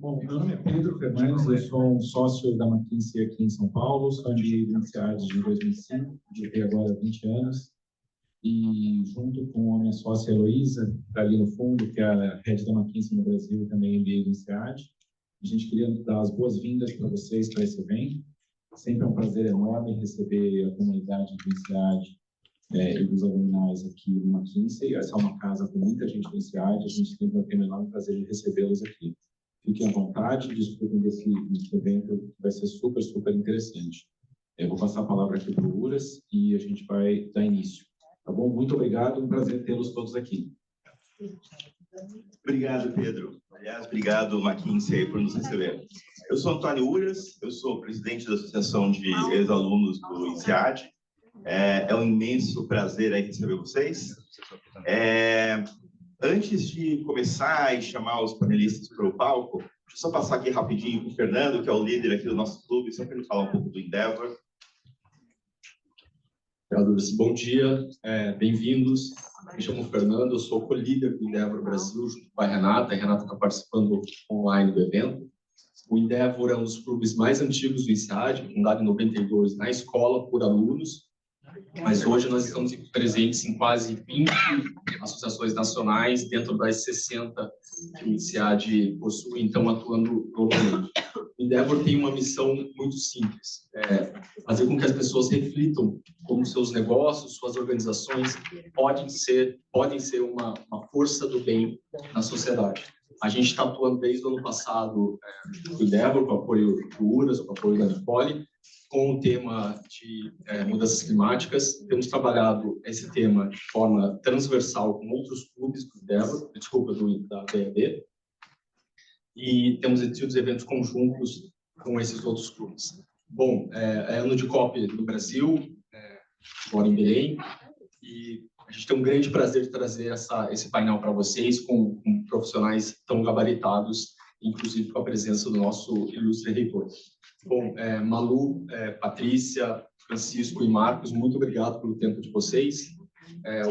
Bom, meu nome é Pedro Fernandes, eu sou um sócio da McKinsey aqui em São Paulo, sou MBA do INSEAD de 2005, já tenho agora 20 anos, e junto com a minha sócia Heloísa, que está ali no fundo, que é a head da McKinsey no Brasil e também MBA do INSEAD, a gente queria dar as boas-vindas para vocês para esse evento. Sempre é um prazer enorme receber a comunidade do INSEAD e dos alumni aqui no McKinsey. Essa é uma casa com muita gente do INSEAD, a gente tem um enorme prazer de recebê-los aqui. Fiquem à vontade, desfrutem desse evento que vai ser super, super interessante. Eu vou passar a palavra aqui para o Uras e a gente vai dar início. Tá bom? Muito obrigado, um prazer tê-los todos aqui. Obrigado, Pedro. Aliás, obrigado, McKinsey, por nos receber. Eu sou Antônio Uras, eu sou presidente da Associação de Ex-Alunos do INSEAD. É um imenso prazer aí receber vocês. Antes de começar e chamar os panelistas para o palco, deixa eu só passar aqui rapidinho para o Fernando, que é o líder aqui do nosso clube, só para ele falar um pouco do Endeavor. Bom dia, bem-vindos. Me chamo Fernando, eu sou co-líder do Endeavor Brasil, junto com a Renata. A Renata está participando online do evento. O Endeavor é um dos clubes mais antigos do INSEAD, fundado em 92 na escola por alunos, mas hoje nós estamos presentes em quase 20 associações nacionais, dentro das 60 que o INSEAD possui, então atuando globalmente. O Endeavor tem uma missão muito simples, fazer com que as pessoas reflitam como seus negócios, suas organizações podem ser uma força do bem na sociedade. A gente está atuando desde o ano passado no Endeavor, com o apoio do Uras, com o apoio da Nicole, com o tema de mudanças climáticas. Temos trabalhado esse tema de forma transversal com outros clubes do Endeavor, da BED, e temos tido eventos conjuntos com esses outros clubes. Bom, é ano de COP no Brasil, agora em Belém, e a gente tem um grande prazer de trazer esse painel para vocês com profissionais tão gabaritados, inclusive com a presença do nosso ilustre reitor. Bom, Malu, Patrícia, Francisco e Marcos, muito obrigado pelo tempo de vocês.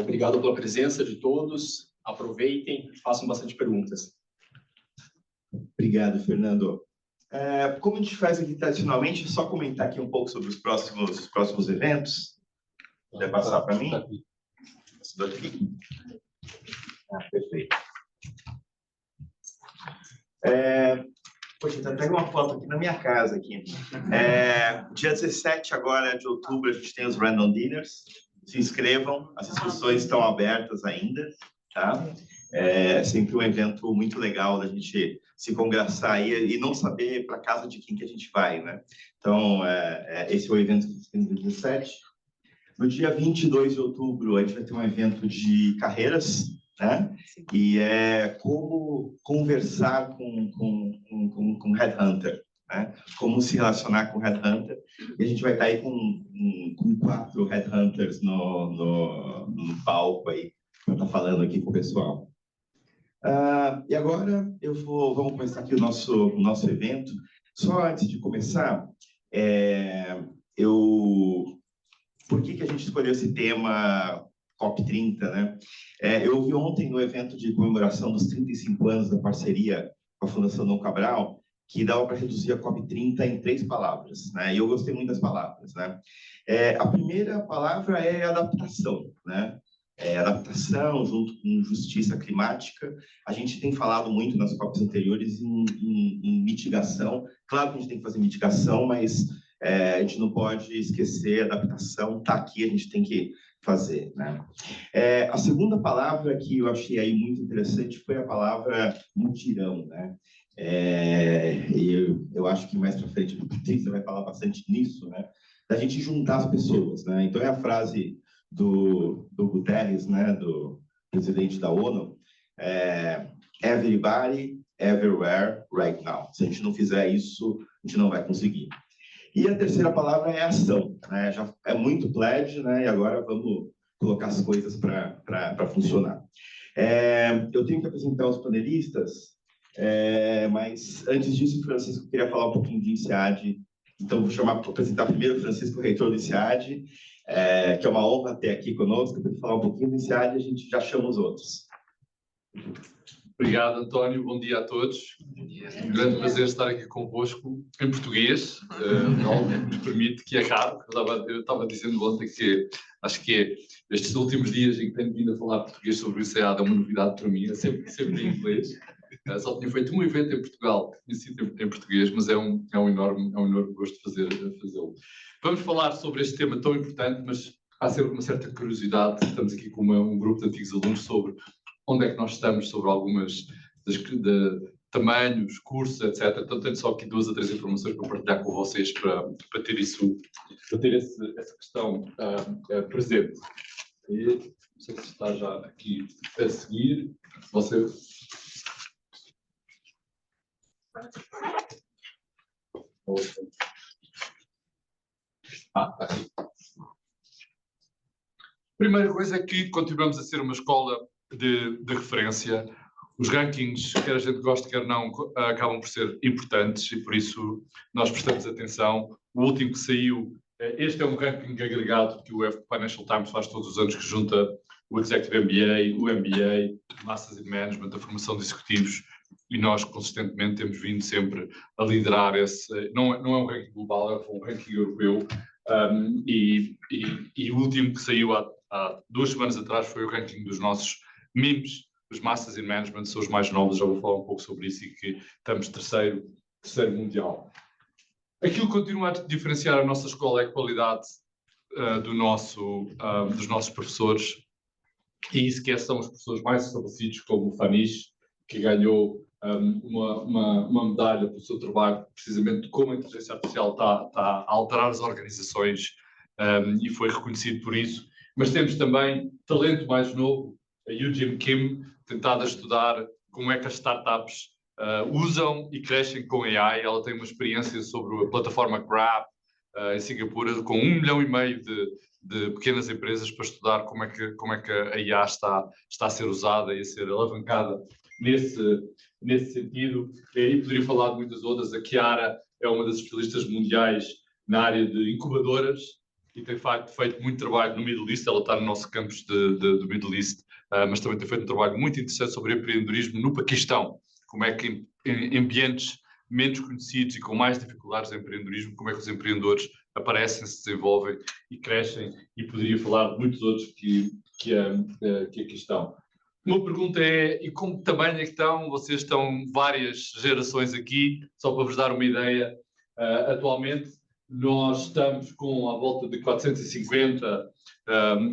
Obrigado pela presença de todos. Aproveitem e façam bastante perguntas. Obrigado, Fernando. Como a gente faz aqui tradicionalmente, é só comentar aqui um pouco sobre os próximos eventos. Quer passar para mim? Aqui. Perfeito. Poxa, pega uma foto aqui na minha casa. Aqui. Dia 17 agora de outubro, a gente tem os Random Dinners. Se inscrevam, as inscrições estão abertas ainda. Tá? É sempre um evento muito legal da gente se congraçar aí e não saber para casa de quem que a gente vai, né? Então, esse é o evento que tem no dia 17. No dia 22 de outubro, a gente vai ter um evento de carreiras, né? E como conversar com Headhunter, né? Como se relacionar com Headhunter. E a gente vai estar aí com 4 Headhunters no palco aí, para estar falando aqui com o pessoal. E agora vamos começar aqui o nosso evento. Só antes de começar, por que a gente escolheu esse tema COP30, né? Eu ouvi ontem no evento de comemoração dos 35 anos da parceria com a Fundação Dom Cabral, que dava para reduzir a COP30 em 3 palavras, né? E eu gostei muito das palavras, né? A primeira palavra é adaptação, né? Adaptação junto com justiça climática. A gente tem falado muito nas COPs anteriores em mitigação. Claro que a gente tem que fazer mitigação, mas a gente não pode esquecer, a adaptação está aqui, a gente tem que fazer, né? A segunda palavra que eu achei aí muito interessante foi a palavra mutirão, né? Eu acho que mais para frente a Patrícia vai falar bastante nisso, né? Da gente juntar as pessoas, né? Então é a frase do Guterres, né? Do presidente da ONU, everybody, everywhere, right now. Se a gente não fizer isso, a gente não vai conseguir. E a terceira palavra é ação, né? Já é muito pledge, né? E agora vamos colocar as coisas para funcionar. Eu tenho que apresentar os panelistas, mas antes disso, Francisco queria falar um pouquinho de INSEAD. Então, vou apresentar primeiro o Francisco, reitor do INSEAD, que é uma honra ter aqui conosco, para falar um pouquinho do INSEAD e a gente já chama os outros. Obrigado, António. Bom dia a todos. Um grande prazer estar aqui convosco em português. Não nos permite que é raro. Eu estava dizendo ontem que acho que estes últimos dias em que tenho vindo a falar português sobre o INSEAD é uma novidade para mim. É sempre em inglês. Só tinha feito um evento em Portugal, tinha sido em português, mas é um enorme gosto fazê-lo. Vamos falar sobre este tema tão importante, mas há sempre uma certa curiosidade. Estamos aqui com um grupo de antigos alunos sobre onde é que nós estamos, sobre algumas tamanhos, cursos, etc. Então tenho só aqui 2 a 3 informações para partilhar com vocês para ter essa questão presente. E não sei se está já aqui a seguir. Você... Está aqui. Primeira coisa é que continuamos a ser uma escola de referência. Os rankings, quer a gente goste, quer não, acabam por ser importantes e por isso nós prestamos atenção. O último que saiu, este é um ranking agregado que o Financial Times faz todos os anos, que junta o Executive MBA, o MBA, Masters in Management, a formação de executivos, e nós consistentemente temos vindo sempre a liderar esse. Não é um ranking global, é um ranking europeu. E o último que saiu há 2 semanas atrás foi o ranking dos nossos MIMs, os Masters in Management, são os mais novos, já vou falar um pouco sobre isso, e que estamos terceiro mundial. Aquilo que continua a diferenciar a nossa escola é a qualidade dos nossos professores, e isso que são os professores mais estabelecidos, como o Fanish, que ganhou uma medalha pelo seu trabalho, precisamente de como a inteligência artificial está a alterar as organizações, e foi reconhecido por isso. Mas temos também talento mais novo, a Eugene Kim, tentado a estudar como é que as startups usam e crescem com AI. Ela tem uma experiência sobre a plataforma Grab em Singapura, com 1,5 milhão de pequenas empresas, para estudar como é que a IA está a ser usada e a ser alavancada nesse sentido. E poderia falar de muitas outras. A Chiara é uma das especialistas mundiais na área de incubadoras e tem feito muito trabalho no Middle East. Ela está no nosso campus do Middle East, mas também tem feito um trabalho muito interessante sobre empreendedorismo no Paquistão. Como é que em ambientes menos conhecidos e com mais dificuldades de empreendedorismo, como é que os empreendedores aparecem, se desenvolvem e crescem, e poderia falar de muitos outros que aqui estão. Uma pergunta é, e como tamanho é que estão? Vocês estão várias gerações aqui, só para vos dar uma ideia. Atualmente nós estamos com à volta de 450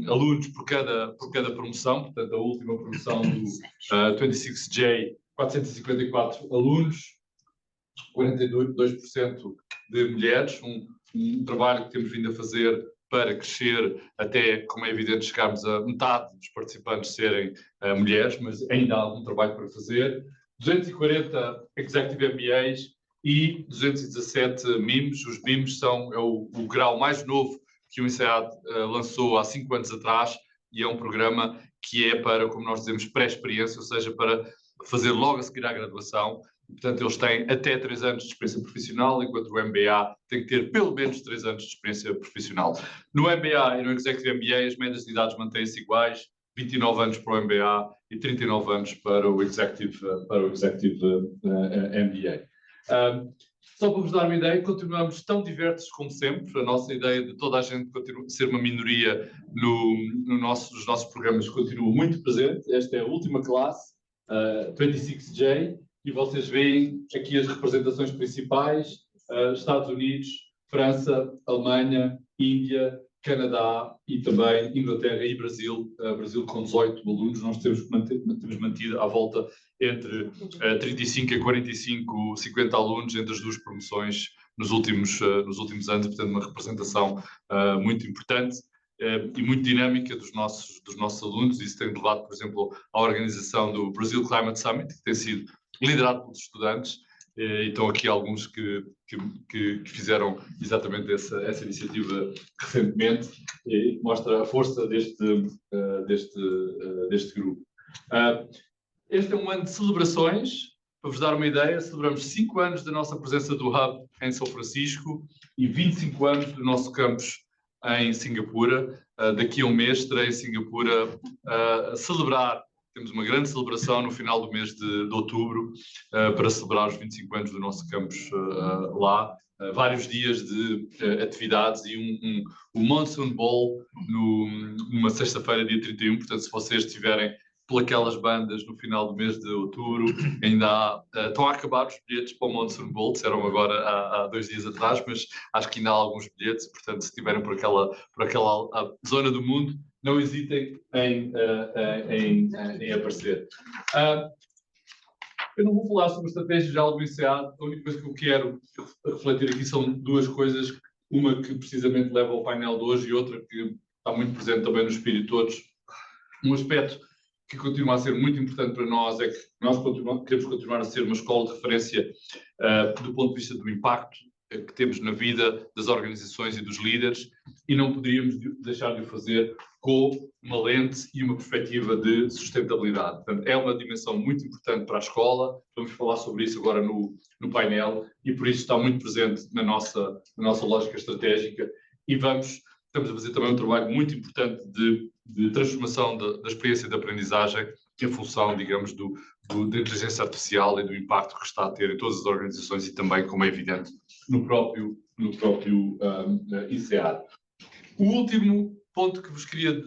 alunos por cada promoção, portanto a última promoção do 26J, 454 alunos, 42% de mulheres, um trabalho que temos vindo a fazer para crescer até, como é evidente, chegarmos a metade dos participantes serem mulheres, mas ainda há algum trabalho para fazer. 240 Executive MBAs e 217 MIMs. Os MIMs é o grau mais novo que o INSEAD lançou há 5 anos atrás, e é um programa que é para, como nós dizemos, pré-experiência, ou seja, para fazer logo a seguir à graduação. Portanto, eles têm até 3 anos de experiência profissional, enquanto o MBA tem que ter pelo menos 3 anos de experiência profissional. No MBA e no Executive MBA, as médias de idades mantêm-se iguais, 29 anos para o MBA e 39 anos para o Executive MBA. Só para vos dar uma ideia, continuamos tão diversos como sempre. A nossa ideia de toda a gente ser uma minoria nos nossos programas continua muito presente. Esta é a última classe, 26J, e vocês veem aqui as representações principais: Estados Unidos, França, Alemanha, Índia, Canadá e também Inglaterra e Brasil. Brasil com 18 alunos. Nós temos mantido à volta entre 35 a 45, 50 alunos entre as 2 promoções nos últimos anos, portanto uma representação muito importante e muito dinâmica dos nossos alunos. Isso tem levado, por exemplo, à organização do Brazil Climate Summit, que tem sido liderado pelos estudantes, e estão aqui alguns que fizeram exatamente essa iniciativa recentemente, e mostra a força deste grupo. Este é um ano de celebrações. Para vos dar uma ideia, celebramos 5 anos da nossa presença do Hub em São Francisco e 25 anos do nosso campus em Singapura. Daqui a um mês estarei em Singapura a celebrar temos uma grande celebração no final do mês de outubro para celebrar os 25 anos do nosso campus lá. Vários dias de atividades e um Monsoon Ball numa sexta-feira, dia 31. Portanto, se vocês estiverem por aquelas bandas no final do mês de outubro, ainda estão a acabar os bilhetes para o Monsoon Ball, disseram agora há 2 dias atrás, mas acho que ainda há alguns bilhetes. Portanto, se estiverem por aquela zona do mundo, não hesitem em aparecer. Eu não vou falar sobre a estratégia geral do ICA. A única coisa que eu quero refletir aqui são 2 coisas. Uma que precisamente leva ao painel de hoje e outra que está muito presente também no espírito de todos. Um aspecto que continua a ser muito importante para nós é que nós queremos continuar a ser uma escola de referência do ponto de vista do impacto que temos na vida das organizações e dos líderes, e não poderíamos deixar de o fazer com uma lente e uma perspectiva de sustentabilidade. Portanto, é uma dimensão muito importante para a escola. Vamos falar sobre isso agora no painel, e por isso está muito presente na nossa lógica estratégica. E estamos a fazer também um trabalho muito importante de transformação da experiência de aprendizagem em função, digamos, da inteligência artificial e do impacto que está a ter em todas as organizações e também, como é evidente, no próprio ICA. O último ponto que vos queria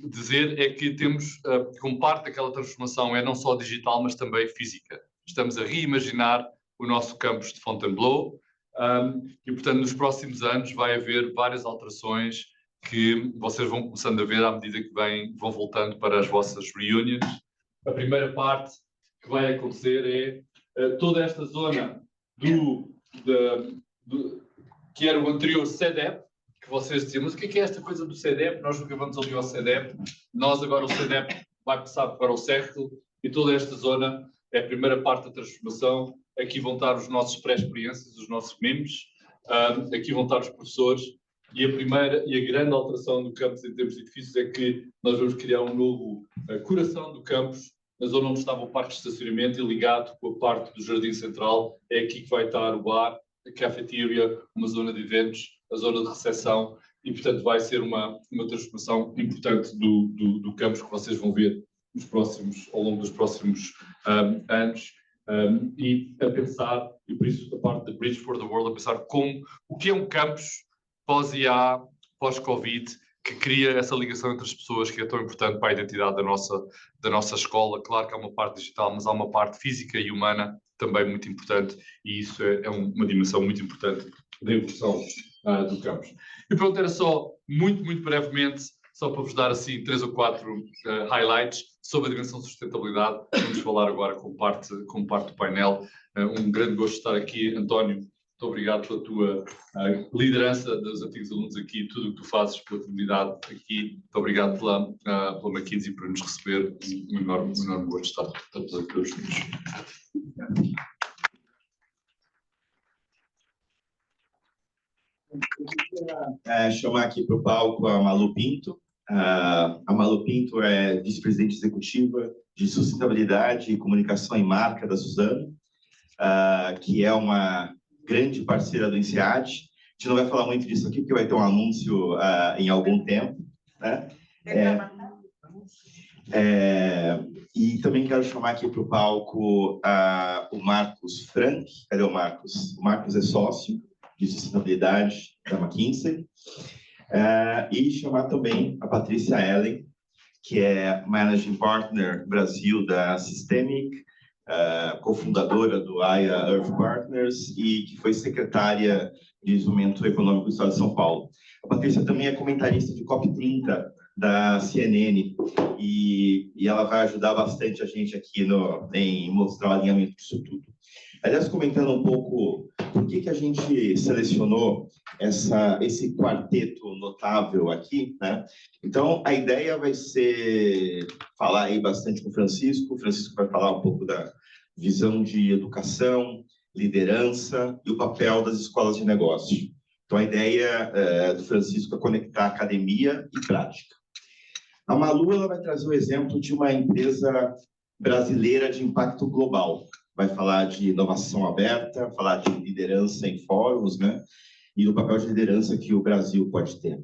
dizer é que temos, como parte daquela transformação, é não só digital, mas também física. Estamos a reimaginar o nosso campus de Fontainebleau e, portanto, nos próximos anos vai haver várias alterações que vocês vão começando a ver à medida que vão voltando para as vossas reunions. A primeira parte que vai acontecer é toda esta zona que era o anterior CEDEP, que vocês diziam, mas o que é esta coisa do CEDEP? Nós nunca vamos ali ao CEDEP. Nós agora o CEDEP vai passar para o CERCL e toda esta zona é a primeira parte da transformação. Aqui vão estar os nossos pré-experiências, os nossos memes, aqui vão estar os professores. E a primeira e a grande alteração do campus em termos de edifícios é que nós vamos criar um novo coração do campus, na zona onde estava o parque de estacionamento, e ligado com a parte do jardim central. É aqui que vai estar o bar, a cafeteria, uma zona de eventos, a zona de recepção, e portanto vai ser uma transformação importante do campus que vocês vão ver ao longo dos próximos anos. E a pensar, e por isso a parte da Bridge for the World, a pensar o que é um campus pós-IA, pós-Covid, que cria essa ligação entre as pessoas que é tão importante para a identidade da nossa escola. Claro que há uma parte digital, mas há uma parte física e humana também muito importante, e isso é uma dimensão muito importante da evolução do campus. E pronto, era só, muito brevemente, só para vos dar assim 3 ou 4 highlights sobre a dimensão de sustentabilidade. Vamos falar agora com parte do painel. Um grande gosto de estar aqui, António. Muito obrigado pela tua liderança dos antigos alunos aqui, tudo o que tu fazes pela comunidade aqui. Muito obrigado pela McKinsey por nos receber. Um enorme gosto de estar todos aqui juntos. Chamar aqui para o palco a Malu Pinto. A Malu Pinto é vice-presidente executiva de sustentabilidade e comunicação e marca da Suzano, que é uma grande parceira do INSEAD. A gente não vai falar muito disso aqui, porque vai ter um anúncio em algum tempo, né? E também quero chamar aqui para o palco o Marcos Frank. Cadê o Marcos? O Marcos é sócio de sustentabilidade da McKinsey. E chamar também a Patrícia Ellen, que é Managing Partner Brasil da Systemic, cofundadora do Aya Earth Partners e que foi secretária de Desenvolvimento Econômico do Estado de São Paulo. A Patrícia também é comentarista de COP30 da CNN e ela vai ajudar bastante a gente aqui em mostrar o alinhamento disso tudo. Aliás, comentando um pouco por que a gente selecionou esse quarteto notável aqui, né? Então, a ideia vai ser falar aí bastante com o Francisco. O Francisco vai falar um pouco da visão de educação, liderança e o papel das escolas de negócio. Então, a ideia do Francisco é conectar academia e prática. A Malu, ela vai trazer o exemplo de uma empresa brasileira de impacto global. Vai falar de inovação aberta, falar de liderança em fóruns, né? E do papel de liderança que o Brasil pode ter.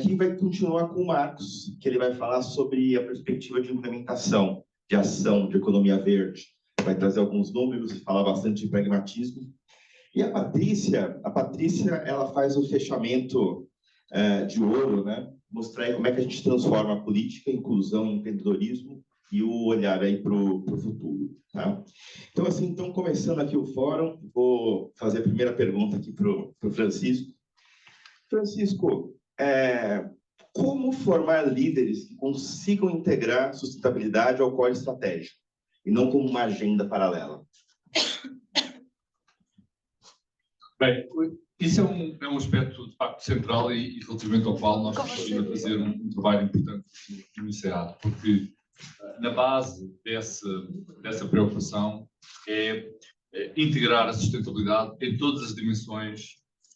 que vai continuar com o Marcos, que ele vai falar sobre a perspectiva de implementação, de ação, de economia verde. Vai trazer alguns números e falar bastante de pragmatismo. E a Patrícia, ela faz o fechamento de ouro, né? Mostrar aí como é que a gente transforma a política, inclusão, empreendedorismo e o olhar aí para o futuro, tá? Então, assim, começando aqui o fórum, vou fazer a primeira pergunta aqui para o Francisco. Francisco, como formar líderes que consigam integrar sustentabilidade ao core estratégico, e não como uma agenda paralela? Bem, isso é um aspecto, de facto, central e relativamente ao qual nós estamos a fazer um trabalho importante no INSEAD, porque na base dessa preocupação é integrar a sustentabilidade em todas as dimensões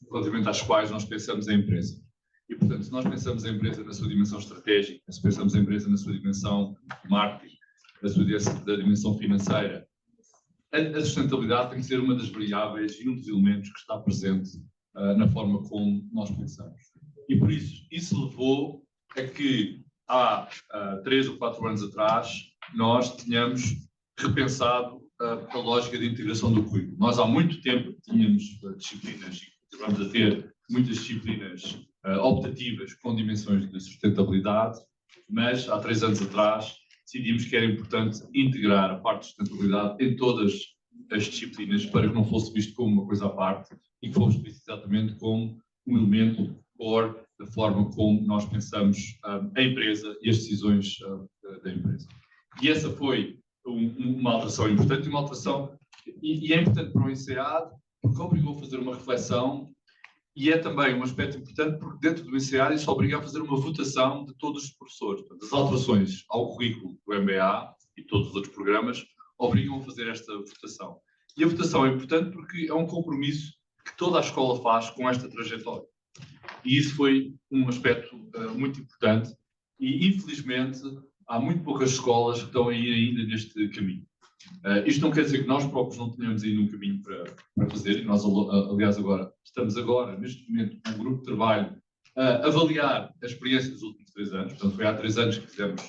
relativamente às quais nós pensamos a empresa. E, portanto, se nós pensamos a empresa na sua dimensão estratégica, se pensamos a empresa na sua dimensão de marketing, da dimensão financeira, a sustentabilidade tem que ser uma das variáveis e um dos elementos que está presente na forma como nós pensamos. E por isso levou a que há 3 ou 4 anos atrás nós tínhamos repensado a lógica de integração do currículo. Nós há muito tempo tínhamos disciplinas e continuamos a ter muitas disciplinas optativas com dimensões de sustentabilidade, mas há 3 anos atrás decidimos que era importante integrar a parte de sustentabilidade em todas as disciplinas para que não fosse visto como uma coisa à parte e que fosse visto exatamente como um elemento core da forma como nós pensamos a empresa e as decisões da empresa. E essa foi uma alteração importante, e é importante para o INSEAD porque obrigou a fazer uma reflexão. E é também um aspecto importante porque dentro do INSEAD isso obriga a fazer uma votação de todos os professores. Portanto, as alterações ao currículo do MBA e todos os outros programas obrigam a fazer esta votação. E a votação é importante porque é um compromisso que toda a escola faz com esta trajetória. E isso foi um aspecto muito importante e, infelizmente, há muito poucas escolas que estão aí ainda neste caminho. Isto não quer dizer que nós próprios não tenhamos ainda um caminho para fazer, e nós, aliás, estamos neste momento, com um grupo de trabalho a avaliar a experiência dos últimos 3 anos, portanto, foi há 3 anos que fizemos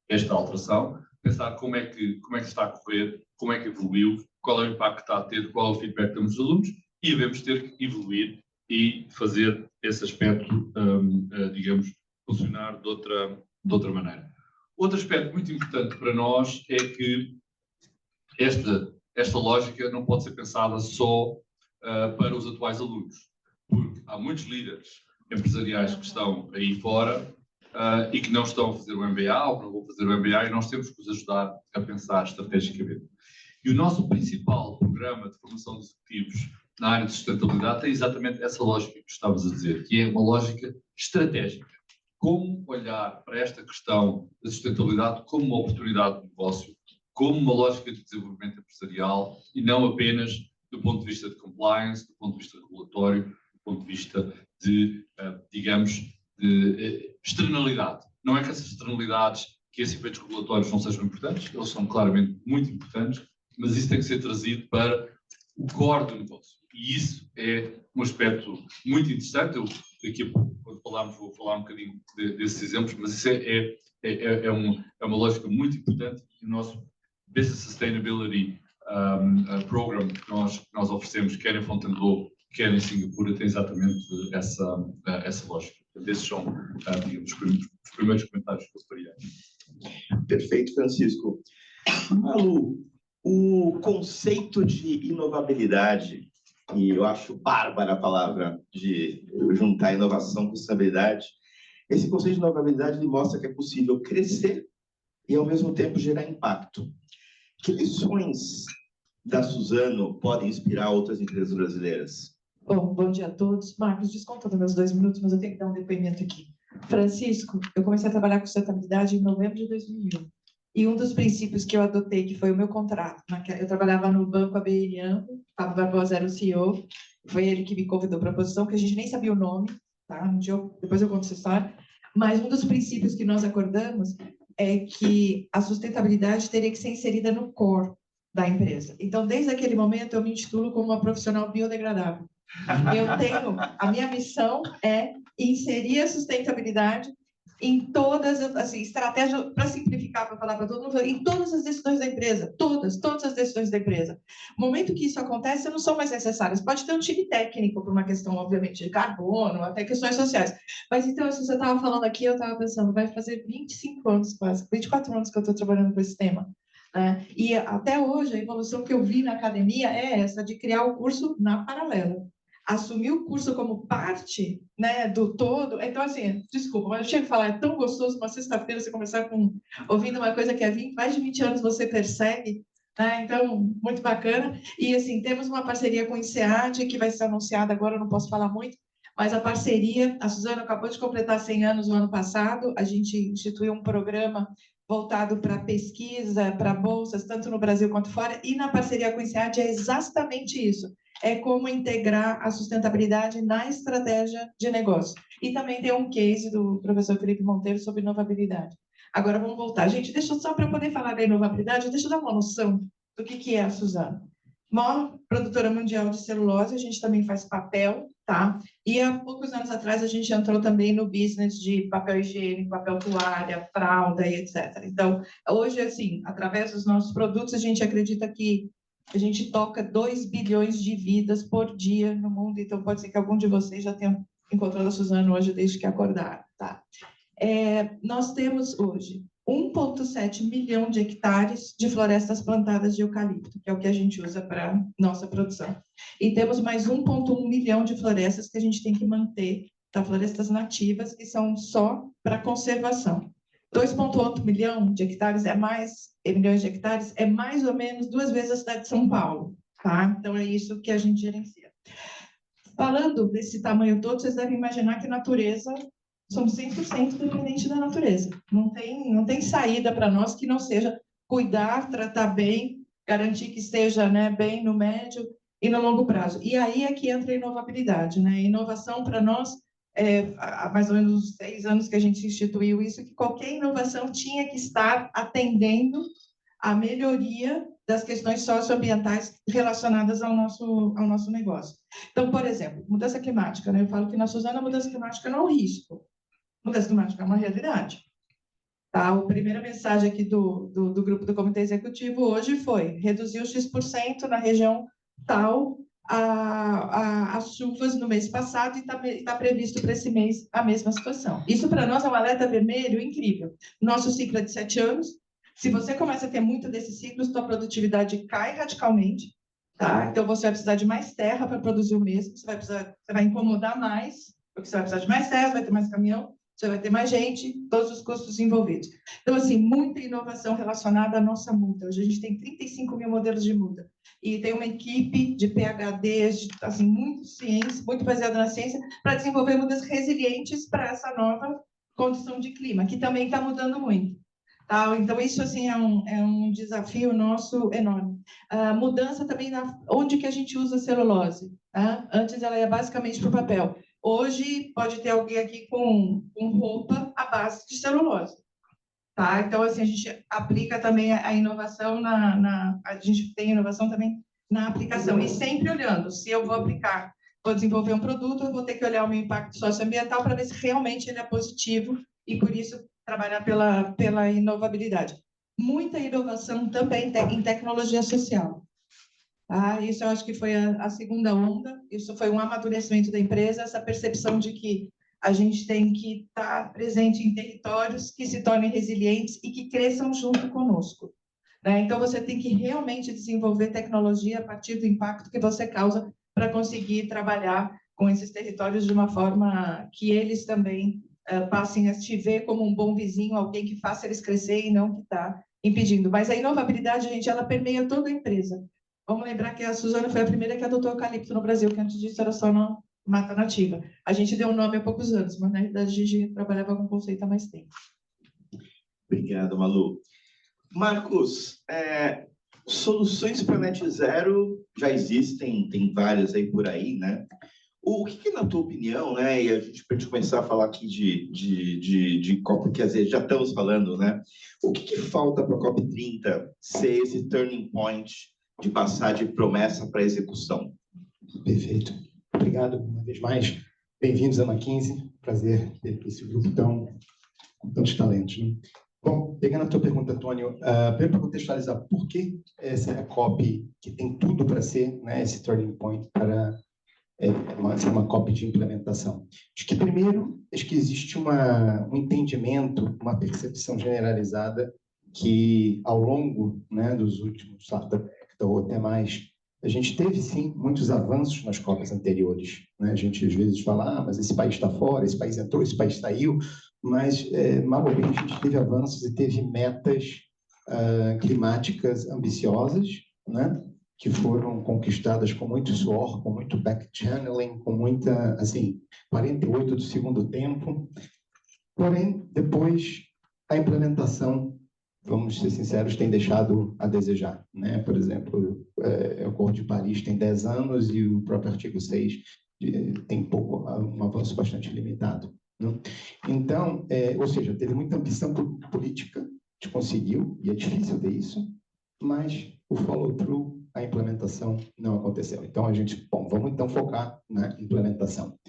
esta alteração, pensar como é que está a correr, como é que evoluiu, qual é o impacto que está a ter, qual é o feedback que temos dos alunos, e devemos ter que evoluir e fazer esse aspecto, digamos, funcionar de outra maneira. Outro aspecto muito importante para nós é que esta lógica não pode ser pensada só para os atuais alunos, porque há muitos líderes empresariais que estão aí fora e que não estão a fazer o MBA ou que não vão fazer o MBA, e nós temos que os ajudar a pensar estrategicamente. E o nosso principal programa de formação de executivos na área de sustentabilidade tem exatamente essa lógica que estavas a dizer, que é uma lógica estratégica. Como olhar para esta questão da sustentabilidade como uma oportunidade de negócio, como uma lógica de desenvolvimento empresarial e não apenas do ponto de vista de compliance, do ponto de vista regulatório, do ponto de vista de, digamos, de externalidade. Não é que essas externalidades, que esses efeitos regulatórios não sejam importantes, eles são claramente muito importantes, mas isso tem que ser trazido para o core do negócio. E isso é um aspecto muito interessante. Eu, daqui a pouco, quando falarmos, vou falar um bocadinho desses exemplos, mas isso é uma lógica muito importante. E o nosso Business Sustainability Program que nós oferecemos, quer em Fontainebleau, quer em Singapura, tem exatamente essa lógica. Esses são, digamos, os primeiros comentários que eu faria. Perfeito, Francisco. Malu, o conceito de inovabilidade, e eu acho bárbara a palavra de juntar inovação com sustentabilidade, esse conceito de inovabilidade ele mostra que é possível crescer e, ao mesmo tempo, gerar impacto. Que lições da Suzano podem inspirar outras empresas brasileiras? Bom dia a todos. Marcos, desconta dos meus 2 minutos, mas eu tenho que dar um depoimento aqui. Francisco, eu comecei a trabalhar com sustentabilidade em novembro de 2001. E um dos princípios que eu adotei, que foi o meu contrato, eu trabalhava no Banco Abeliano, Fábio Barbosa era o CEO, foi ele que me convidou para a posição, que a gente nem sabia o nome, tá? Depois eu conto essa história. Mas um dos princípios que nós acordamos é que a sustentabilidade teria que ser inserida no core da empresa. Então, desde aquele momento, eu me intitulo como uma profissional biodegradável. A minha missão é inserir a sustentabilidade em todas, assim, estratégia, para simplificar, para falar para todo mundo, em todas as decisões da empresa, todas as decisões da empresa. No momento que isso acontece, não são mais necessárias. Pode ter um time técnico por uma questão, obviamente, de carbono, até questões sociais. Mas, então, se você estava falando aqui, eu estava pensando, vai fazer 25 anos quase, 24 anos que eu estou trabalhando com esse tema. Né? E até hoje, a evolução que eu vi na academia é essa, de criar o curso na paralela. Assumir o curso como parte, né, do todo. Então, assim, desculpa, mas eu chego a falar, é tão gostoso uma sexta-feira você começar ouvindo uma coisa que há mais de 20 anos você persegue, né? Então, muito bacana. E, assim, temos uma parceria com o INSEAD, que vai ser anunciada agora, eu não posso falar muito, mas a parceria, a Suzana acabou de completar 100 anos no ano passado, a gente instituiu um programa voltado para pesquisa, para bolsas, tanto no Brasil quanto fora, e na parceria com o INSEAD é exatamente isso. É como integrar a sustentabilidade na estratégia de negócio. E também tem um case do professor Felipe Monteiro sobre inovabilidade. Agora vamos voltar. Gente, deixa eu só para poder falar da inovabilidade, deixa eu dar uma noção do que é a Suzano. Maior produtora mundial de celulose, a gente também faz papel, tá? E há poucos anos atrás a gente entrou também no business de papel higiênico, papel toalha, fralda e etc. Então, hoje, assim, através dos nossos produtos, a gente acredita que a gente toca 2 bilhões de vidas por dia no mundo, então pode ser que algum de vocês já tenha encontrado a Suzano hoje desde que acordaram, tá? Nós temos hoje 1,7 milhão de hectares de florestas plantadas de eucalipto, que é o que a gente usa para nossa produção. E temos mais 1,1 milhão de florestas que a gente tem que manter, tá? Florestas nativas, que são só para conservação. 2,8 milhões de hectares milhões de hectares é mais ou menos 2 vezes a cidade de São Paulo, tá? Então, é isso que a gente gerencia. Falando desse tamanho todo, vocês devem imaginar que natureza, somos 100% dependentes da natureza. Não tem saída para nós que não seja cuidar, tratar bem, garantir que esteja, né, bem no médio e no longo prazo. E aí é que entra a inovabilidade, né? Inovação para nós, há mais ou menos 6 anos que a gente instituiu isso, que qualquer inovação tinha que estar atendendo à melhoria das questões socioambientais relacionadas ao nosso negócio. Então, por exemplo, mudança climática, né? Eu falo que na Suzano a mudança climática não é um risco. Mudança climática é uma realidade. Tá? A primeira mensagem aqui do grupo do Comitê Executivo hoje foi reduzir o X% na região tal as chuvas no mês passado e está previsto para esse mês a mesma situação. Isso para nós é um alerta vermelho incrível. Nosso ciclo é de 7 anos. Se você começa a ter muito desses ciclos, sua produtividade cai radicalmente. Tá? Então, você vai precisar de mais terra para produzir o mesmo. Você vai incomodar mais, porque você vai precisar de mais terra, vai ter mais caminhão, você vai ter mais gente, todos os custos envolvidos. Então, assim, muita inovação relacionada à nossa muda. Hoje a gente tem 35 mil modelos de muda. E tem uma equipe de PhDs, assim, muito baseada na ciência, para desenvolver mudas resilientes para essa nova condição de clima, que também está mudando muito. Tá? Então, isso, assim, é um desafio nosso enorme. Mudança também onde que a gente usa a celulose. Tá? Antes, ela ia basicamente para o papel. Hoje, pode ter alguém aqui com roupa à base de celulose. Tá? Então, assim, a gente aplica também a inovação a gente tem inovação também na aplicação. E sempre olhando, se eu vou desenvolver um produto, eu vou ter que olhar o meu impacto socioambiental para ver se realmente ele é positivo e, por isso, trabalhar pela inovabilidade. Muita inovação também em tecnologia social. Tá? Isso eu acho que foi a segunda onda, isso foi um amadurecimento da empresa, essa percepção de que a gente tem que estar presente em territórios que se tornem resilientes e que cresçam junto conosco. Né? Então, você tem que realmente desenvolver tecnologia a partir do impacto que você causa para conseguir trabalhar com esses territórios de uma forma que eles também passem a te ver como um bom vizinho, alguém que faça eles crescer e não que está impedindo. Mas a inovabilidade, gente, ela permeia toda a empresa. Vamos lembrar que a Suzano foi a primeira que adotou eucalipto no Brasil, que antes disso era só na mata nativa. A gente deu um nome há poucos anos, mas na realidade a gente trabalhava com conceito há mais tempo. Obrigado, Malu. Marcos, soluções para net zero já existem, tem várias aí por aí, né? O que na tua opinião, né? E a gente pode começar a falar aqui de COP, quer dizer, já estamos falando, né? O que falta para a COP30 ser esse turning point de passar de promessa para execução? Perfeito. Obrigado uma vez mais. Bem-vindos à McKinsey. Prazer ter esse grupo com tantos talentos, né? Bom, pegando a tua pergunta, Antônio, primeiro para contextualizar, por que essa é a COP que tem tudo para ser, né, esse turning point para ser uma COP de implementação? Acho que primeiro, acho que existe um entendimento, uma percepção generalizada que ao longo, né, dos últimos, da década ou até mais, a gente teve, sim, muitos avanços nas COPs anteriores, né? A gente, às vezes, fala, mas esse país está fora, esse país entrou, esse país saiu, mas, mal ou bem, a gente teve avanços e teve metas climáticas ambiciosas, né? Que foram conquistadas com muito suor, com muito back-channeling, com muita, assim, 48 do segundo tempo. Porém, depois, a implementação, vamos ser sinceros, tem deixado a desejar, né? Por exemplo, o Acordo de Paris tem 10 anos e o próprio artigo 6 tem um avanço bastante limitado, né? Então, ou seja, teve muita ambição política, a gente conseguiu, e é difícil ter isso, mas o follow-through, a implementação não aconteceu. Então, a gente, bom, vamos então focar na implementação.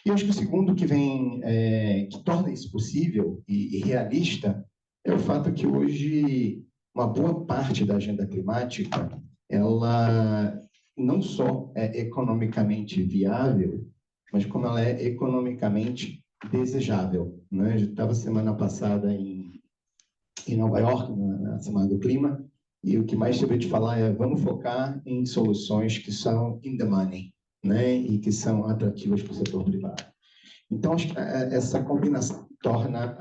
E eu acho que o segundo que que torna isso possível e realista é o fato que hoje uma boa parte da agenda climática, ela não só é economicamente viável, mas como ela é economicamente desejável, né? Eu estava semana passada em Nova York, na Semana do Clima, e o que mais se vê de falar é vamos focar em soluções que são in the money, né? E que são atrativas para o setor privado. Então, acho que essa combinação torna,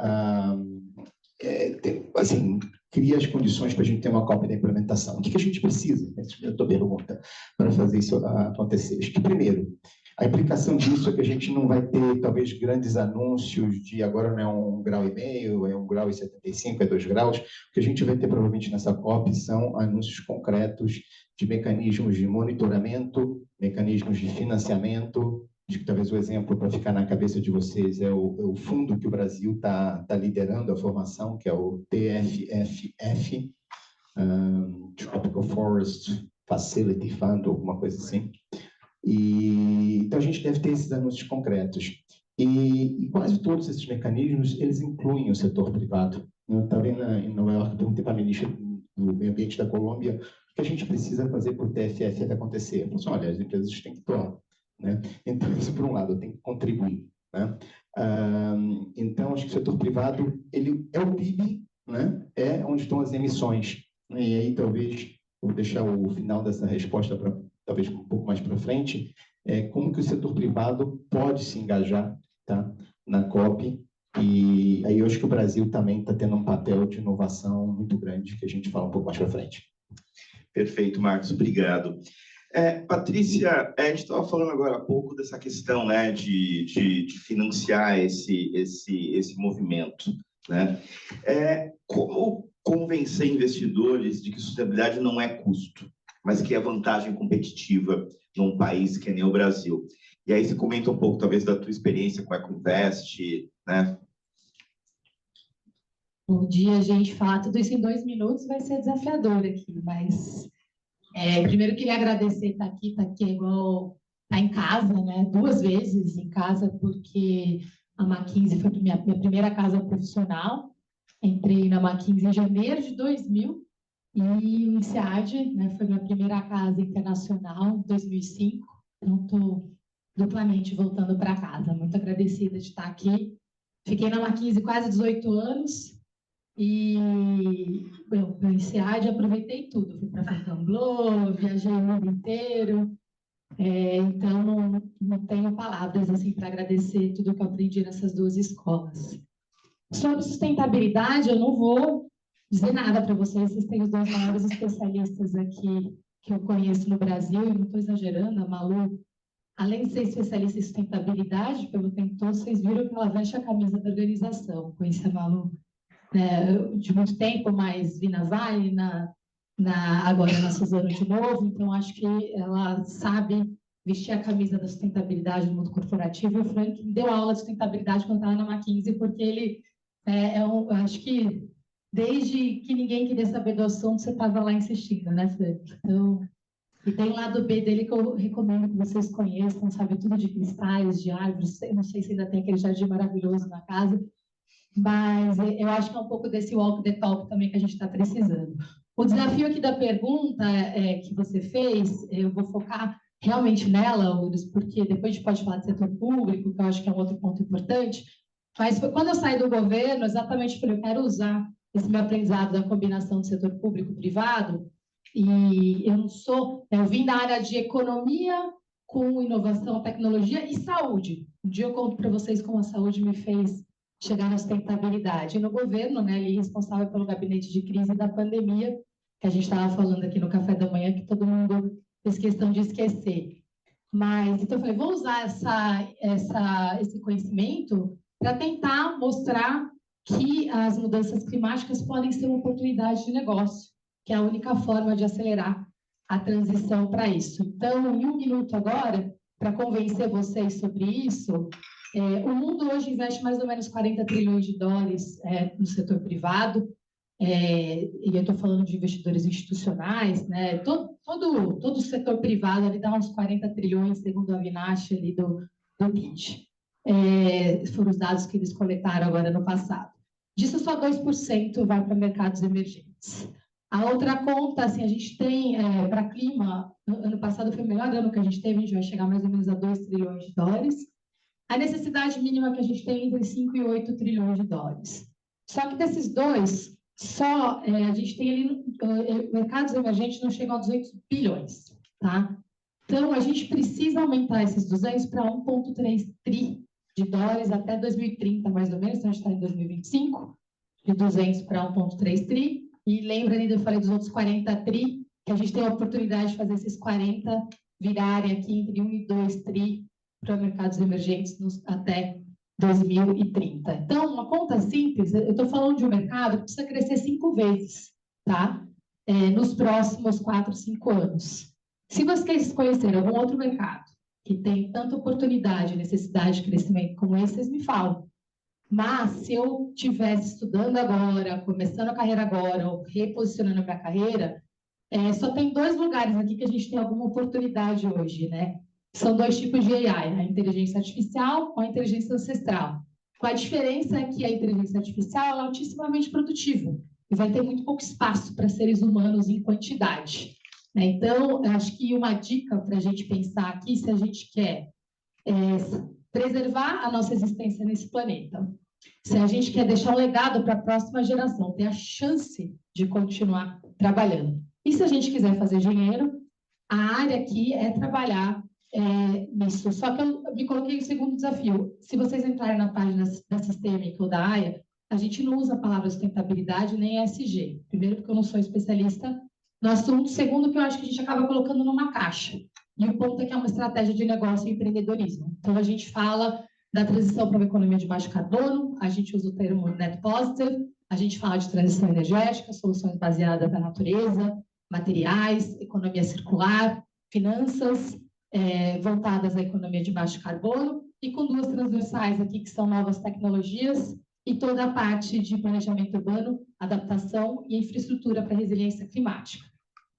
assim, cria as condições para a gente ter uma cópia da implementação. O que a gente precisa, essa é a tua pergunta, para fazer isso acontecer? Acho que, primeiro, a implicação disso é que a gente não vai ter, talvez, grandes anúncios de agora não é 1,5 grau, é 1,75 grau, é 2 graus. O que a gente vai ter, provavelmente, nessa COP são anúncios concretos de mecanismos de monitoramento, mecanismos de financiamento. Acho que talvez o exemplo para ficar na cabeça de vocês é o fundo que o Brasil está liderando a formação, que é o TFFF, Tropical Forest Facility Fund, alguma coisa assim. Então, a gente deve ter esses anúncios concretos. E quase todos esses mecanismos, eles incluem o setor privado. Eu estava em Nova York, perguntei para a ministra do Meio Ambiente da Colômbia o que a gente precisa fazer para o TFFF acontecer. Ela falou assim, olha, as empresas têm que doar, né? Então, isso por um lado, tem que contribuir, né? Então, acho que o setor privado, ele é o PIB, né? É onde estão as emissões. E aí, talvez, vou deixar o final dessa resposta para talvez um pouco mais para frente, como que o setor privado pode se engajar, tá, na COP, e aí eu acho que o Brasil também está tendo um papel de inovação muito grande, que a gente fala um pouco mais para frente. Perfeito, Marcos, obrigado. Patrícia, a gente estava falando agora há pouco dessa questão, né, de financiar esse movimento, né? Como convencer investidores de que sustentabilidade não é custo, mas que é vantagem competitiva num país que nem o Brasil? E aí você comenta um pouco, talvez, da tua experiência com a Ecoinvest, né? Bom dia, gente. Falar tudo isso em 2 minutos vai ser desafiador aqui, mas primeiro queria agradecer estar aqui igual estar em casa, né? 2 vezes em casa, porque a McKinsey foi minha primeira casa profissional. Entrei na McKinsey em janeiro de 2000 e o INSEAD, né, foi minha primeira casa internacional em 2005. Então, estou duplamente voltando para casa. Muito agradecida de estar aqui. Fiquei na McKinsey quase 18 anos. E no INSEAD aproveitei tudo, fui para Fontainebleau, viajei o mundo inteiro, então não tenho palavras assim para agradecer tudo que eu aprendi nessas 2 escolas. Sobre sustentabilidade, eu não vou dizer nada para vocês têm os 2 maiores especialistas aqui que eu conheço no Brasil, e não estou exagerando, a Malu, além de ser especialista em sustentabilidade, pelo tempo todo, vocês viram que ela veste a camisa da organização, conheci a Malu de muito tempo, mas vi na Vale, agora na Suzano de novo, então acho que ela sabe vestir a camisa da sustentabilidade no mundo corporativo. E o Frank deu aula de sustentabilidade quando estava na McKinsey, porque ele eu acho que desde que ninguém queria saber do assunto, você estava lá insistindo, né, Frank? Então, E tem o lado B dele que eu recomendo que vocês conheçam, sabe? Tudo de cristais, de árvores. Eu não sei se ainda tem aquele jardim maravilhoso na casa, mas eu acho que é um pouco desse walk the talk também que a gente está precisando. O desafio aqui da pergunta que você fez, eu vou focar realmente nela, Lourdes, porque depois a gente pode falar de setor público, que eu acho que é um outro ponto importante, mas quando eu saí do governo, exatamente falei, eu quero usar esse meu aprendizado da combinação do setor público e privado, e eu vim da área de economia com inovação, tecnologia e saúde. Um dia eu conto para vocês como a saúde me fez chegar na sustentabilidade. E no governo, né, ali responsável pelo gabinete de crise da pandemia, que a gente estava falando aqui no café da manhã, que todo mundo fez questão de esquecer. Mas, então, eu falei, vou usar esse conhecimento para tentar mostrar que as mudanças climáticas podem ser uma oportunidade de negócio, que é a única forma de acelerar a transição para isso. Então, em um minuto agora, para convencer vocês sobre isso, o mundo hoje investe mais ou menos 40 trilhões de dólares no setor privado, e eu estou falando de investidores institucionais, né? Todo o setor privado ali dá uns 40 trilhões, segundo a Avinash ali do BID. Foram os dados que eles coletaram agora no passado. Disso, só 2% vai para mercados emergentes. A outra conta, assim, a gente tem para clima, ano passado foi o melhor ano que a gente teve, a gente vai chegar mais ou menos a 2 trilhões de dólares. A necessidade mínima que a gente tem é entre 5 e 8 trilhões de dólares. Só que desses dois, a gente tem ali, mercados emergentes não chegam a 200 bilhões, tá? Então, a gente precisa aumentar esses 200 para 1,3 tri de dólares até 2030, mais ou menos, então a gente está em 2025, de 200 para 1,3 tri, e lembra ainda, eu falei dos outros 40 tri, que a gente tem a oportunidade de fazer esses 40 virarem aqui entre 1 e 2 tri para mercados emergentes até 2030. Então, uma conta simples, eu estou falando de um mercado que precisa crescer 5 vezes, tá? Nos próximos 4, 5 anos. Se vocês conhecerem algum outro mercado que tem tanta oportunidade e necessidade de crescimento como esse, vocês me falam. Mas, se eu estivesse estudando agora, começando a carreira agora, ou reposicionando a minha carreira, só tem 2 lugares aqui que a gente tem alguma oportunidade hoje, né? São 2 tipos de AI, a inteligência artificial ou a inteligência ancestral. A diferença é que a inteligência artificial é altissimamente produtiva e vai ter muito pouco espaço para seres humanos em quantidade. Então, eu acho que uma dica para a gente pensar aqui, se a gente quer preservar a nossa existência nesse planeta, se a gente quer deixar um legado para a próxima geração, ter a chance de continuar trabalhando. E se a gente quiser fazer dinheiro, a área aqui é trabalhar nisso. Só que eu me coloquei o segundo desafio. Se vocês entrarem na página da Systemic ou da AIA, a gente não usa a palavra sustentabilidade nem ESG. Primeiro, porque eu não sou especialista no assunto. Segundo, que eu acho que a gente acaba colocando numa caixa. E o ponto é que é uma estratégia de negócio e empreendedorismo. Então, a gente fala da transição para uma economia de baixo carbono, a gente usa o termo net positive, a gente fala de transição energética, soluções baseadas na natureza, materiais, economia circular, finanças, voltadas à economia de baixo carbono, e com 2 transversais aqui, que são novas tecnologias, e toda a parte de planejamento urbano, adaptação e infraestrutura para resiliência climática.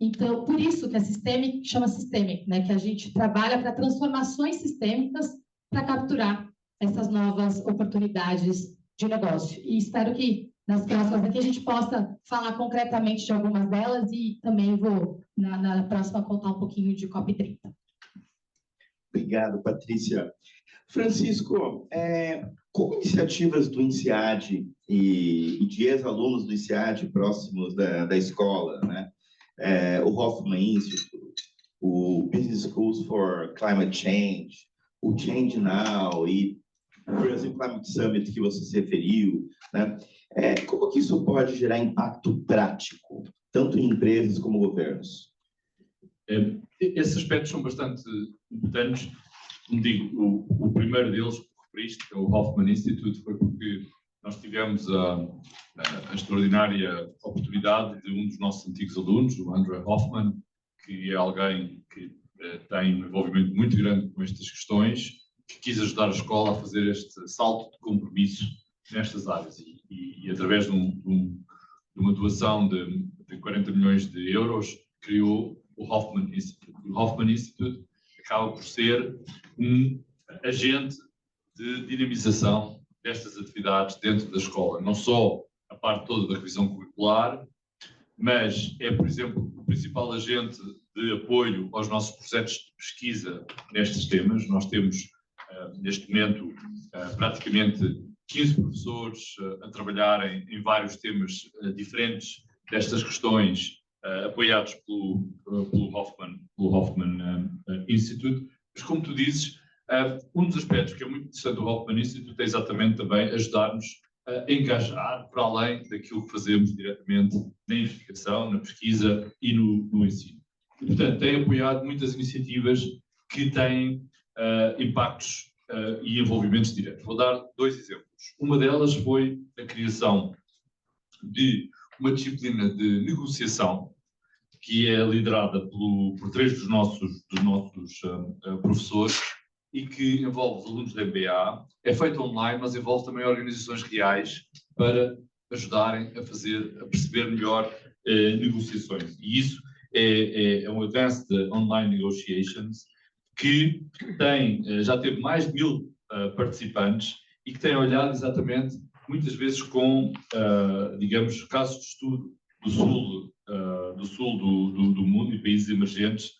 Então, por isso que a Systemic chama Systemic, né? Que a gente trabalha para transformações sistêmicas para capturar essas novas oportunidades de negócio. E espero que nas próximas aqui a gente possa falar concretamente de algumas delas, e também vou, na próxima, contar um pouquinho de COP30. Obrigado, Patrícia. Francisco, como iniciativas do INSEAD e de ex-alunos do INSEAD próximos da escola, né? O Hoffman Institute, o Business Schools for Climate Change, o Change Now e o Brasil Climate Summit que você se referiu, né? Como que isso pode gerar impacto prático, tanto em empresas como governos? Esses aspectos são bastante importantes. Como digo, o primeiro deles, que referiste, que é o Hoffman Institute, foi porque nós tivemos a extraordinária oportunidade de um dos nossos antigos alunos, o Andrew Hoffman, que é alguém que tem um envolvimento muito grande com estas questões, que quis ajudar a escola a fazer este salto de compromisso nestas áreas e através de uma doação de 40 milhões de euros, criou o Hoffman Institute. O Hoffman Institute acaba por ser um agente de dinamização destas atividades dentro da escola. Não só a parte toda da revisão curricular, mas é, por exemplo, o principal agente de apoio aos nossos projetos de pesquisa nestes temas. Nós temos, neste momento, praticamente 15 professores a trabalharem em vários temas diferentes destas questões, apoiados pelo Hoffman Institute. Mas, como tu dizes, um dos aspectos que é muito interessante do Hoffman Institute é exatamente também ajudar-nos a engajar para além daquilo que fazemos diretamente na investigação, na pesquisa e no ensino. E, portanto, tem apoiado muitas iniciativas que têm impactos e envolvimentos diretos. Vou dar 2 exemplos. Uma delas foi a criação de uma disciplina de negociação que é liderada por 3 dos nossos professores e que envolve os alunos da MBA. É feito online, mas envolve também organizações reais para ajudarem a perceber melhor negociações. E isso é um Advanced Online Negotiations que já teve mais de 1000 participantes e que tem olhado exatamente, muitas vezes com, digamos, casos de estudo do sul do mundo e países emergentes.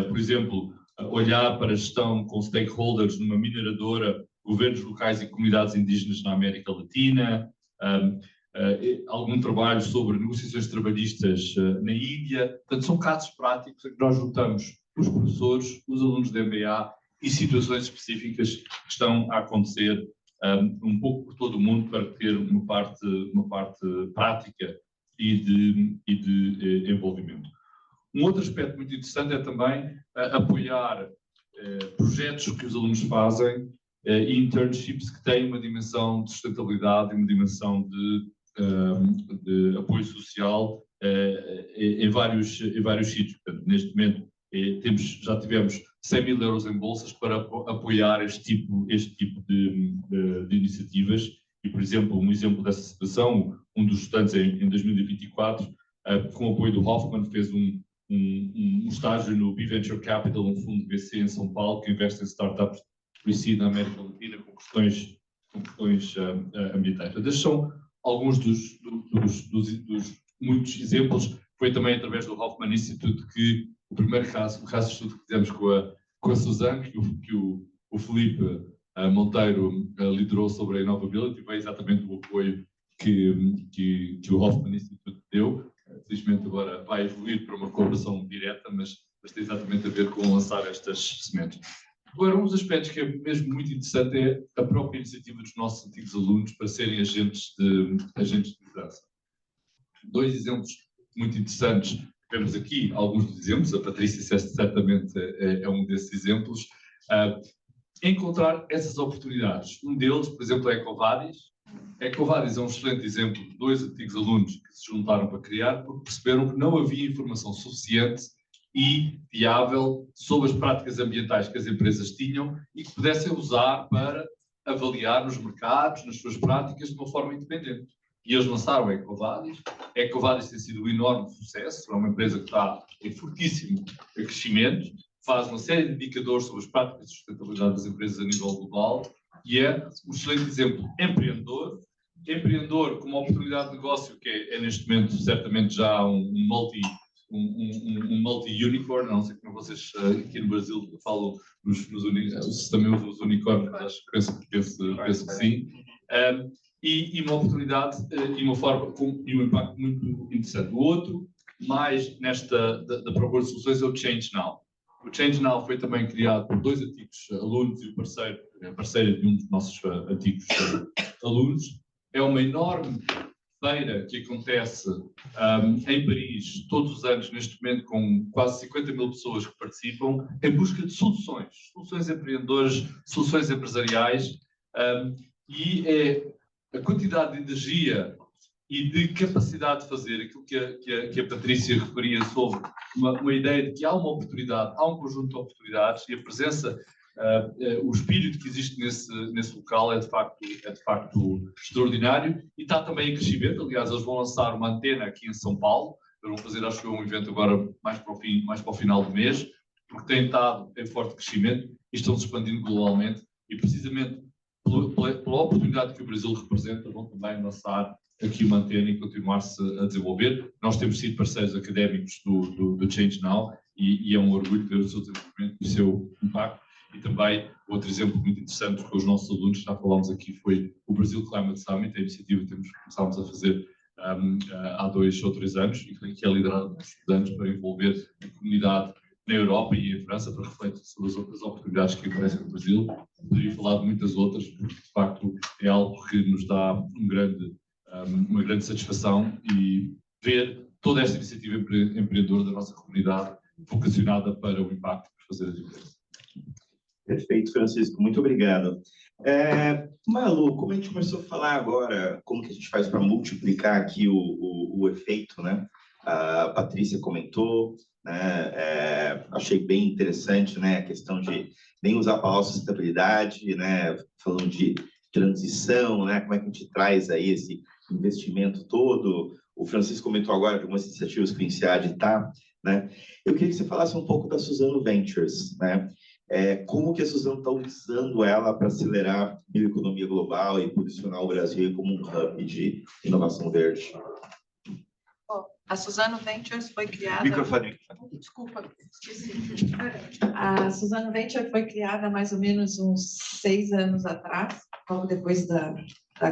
Por exemplo, olhar para a gestão com stakeholders numa mineradora, governos locais e comunidades indígenas na América Latina, algum trabalho sobre negociações trabalhistas na Índia. Portanto, são casos práticos em que nós juntamos os professores, os alunos da MBA e situações específicas que estão a acontecer um pouco por todo o mundo para ter uma parte prática e de envolvimento. Um outro aspecto muito interessante é também apoiar projetos que os alunos fazem e internships que têm uma dimensão de sustentabilidade e uma dimensão de apoio social em vários sítios. Portanto, neste momento já tivemos 100.000 € em bolsas para apoiar este tipo de iniciativas. E, por exemplo, um exemplo dessa situação, um dos estudantes em 2024, com o apoio do Hoffman, fez um estágio no B-Venture Capital, um fundo de VC em São Paulo, que investe em startups na América Latina com questões ambientais. Então, estes são alguns dos muitos exemplos. Foi também através do Hoffman Institute que o primeiro caso de estudo que fizemos com a Suzanne, que o Felipe Monteiro liderou sobre a Innovability, foi exatamente o apoio que o Hoffman Institute deu. Felizmente agora vai evoluir para uma colaboração direta, mas tem exatamente a ver com lançar estas sementes. Agora, um dos aspectos que é mesmo muito interessante é a própria iniciativa dos nossos antigos alunos para serem agentes de liderança. 2 exemplos muito interessantes. Vemos aqui alguns dos exemplos, a Patrícia certamente é um desses exemplos. Encontrar essas oportunidades. Um deles, por exemplo, é a Ecovadis. A Ecovadis é um excelente exemplo de 2 antigos alunos que se juntaram para criar, porque perceberam que não havia informação suficiente e viável sobre as práticas ambientais que as empresas tinham e que pudessem usar para avaliar nos mercados, nas suas práticas, de uma forma independente. E eles lançaram a Ecovadis. A Ecovadis tem sido um enorme sucesso, é uma empresa que está em fortíssimo crescimento, faz uma série de indicadores sobre as práticas de sustentabilidade das empresas a nível global e é um excelente exemplo empreendedor com uma oportunidade de negócio que é neste momento certamente já um multi-unicorn, não sei como vocês aqui no Brasil falam se também usam os unicórnios, mas acho que penso que sim. E uma oportunidade e uma forma e um impacto muito interessante. O outro, mais da procura de soluções, é o Change Now. O Change Now foi também criado por 2 antigos alunos e a parceira de um dos nossos antigos alunos. É uma enorme feira que acontece em Paris todos os anos, neste momento, com quase 50.000 pessoas que participam, em busca de soluções empreendedoras, soluções empresariais, e é a quantidade de energia e de capacidade de fazer aquilo que a Patrícia referia sobre uma ideia de que há uma oportunidade, há um conjunto de oportunidades e a presença, o espírito que existe nesse local é de facto extraordinário e está também em crescimento. Aliás, eles vão lançar uma antena aqui em São Paulo Eles vão fazer, acho que um evento agora mais para o final do mês, porque têm estado em forte crescimento e estão se expandindo globalmente e precisamente pela oportunidade que o Brasil representa, vão também lançar aqui uma antena e continuar-se a desenvolver. Nós temos sido parceiros académicos do Change Now e é um orgulho ver o seu desenvolvimento e o seu impacto. E também outro exemplo muito interessante com os nossos alunos, já falámos aqui, foi o Brasil Climate Summit, a iniciativa que começámos a fazer há 2 ou 3 anos e que é liderada por estudantes para envolver a comunidade na Europa e em França para refletir sobre as outras oportunidades que aparecem no Brasil. Poderia falar de muitas outras, porque de facto é algo que nos dá uma grande satisfação e ver toda esta iniciativa empreendedora da nossa comunidade vocacionada para o impacto que fazer a diferença. Perfeito, Francisco, muito obrigado. Malu, como a gente começou a falar agora, como que a gente faz para multiplicar aqui o efeito, né? A Patrícia comentou, né? Achei bem interessante, né? A questão de nem usar a palavra sustentabilidade, né? Falando de transição, né? Como é que a gente traz aí esse investimento todo? O Francisco comentou agora de algumas iniciativas que o INSEAD está, né? Eu queria que você falasse um pouco da Suzano Ventures, né? Como que a Suzano está usando ela para acelerar a economia global e posicionar o Brasil como um hub de inovação verde? Bom, a Suzano Ventures foi criada... Microfone. Desculpa, esqueci. A Suzano Ventures foi criada há mais ou menos uns 6 anos atrás, logo depois da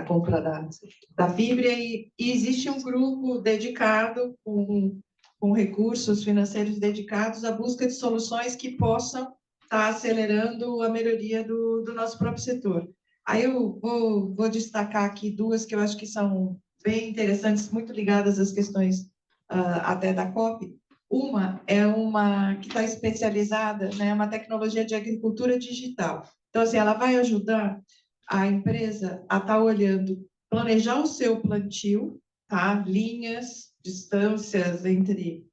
compra da Fibria, e existe um grupo dedicado com recursos financeiros dedicados à busca de soluções que possam estar acelerando a melhoria do nosso próprio setor. Aí eu vou destacar aqui 2 que eu acho que são bem interessantes, muito ligadas às questões até da COP. Uma é uma que está especializada, né, uma tecnologia de agricultura digital. Então, assim, ela vai ajudar a empresa a estar olhando, planejar o seu plantio, tá? Linhas, distâncias entre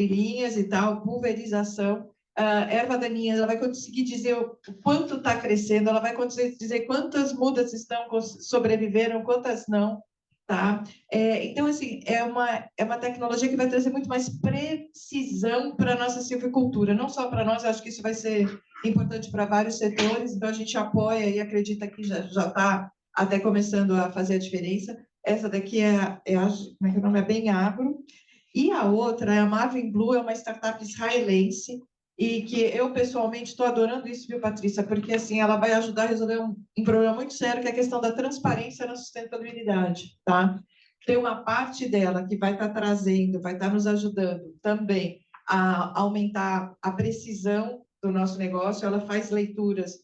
linhas e tal, pulverização, erva daninha, ela vai conseguir dizer o quanto está crescendo, ela vai conseguir dizer quantas mudas sobreviveram, quantas não, tá? Então, assim, é uma tecnologia que vai trazer muito mais precisão para a nossa silvicultura, não só para nós, acho que isso vai ser importante para vários setores, então a gente apoia e acredita que já está até começando a fazer a diferença. Essa daqui como é que o nome é? Bem Agro. E a outra é a Marvin Blue, é uma startup israelense, e que eu, pessoalmente, estou adorando isso, viu, Patrícia? Porque, assim, ela vai ajudar a resolver um problema muito sério, que é a questão da transparência na sustentabilidade, tá? Tem uma parte dela que vai estar trazendo, vai estar nos ajudando também a aumentar a precisão do nosso negócio. Ela faz leituras,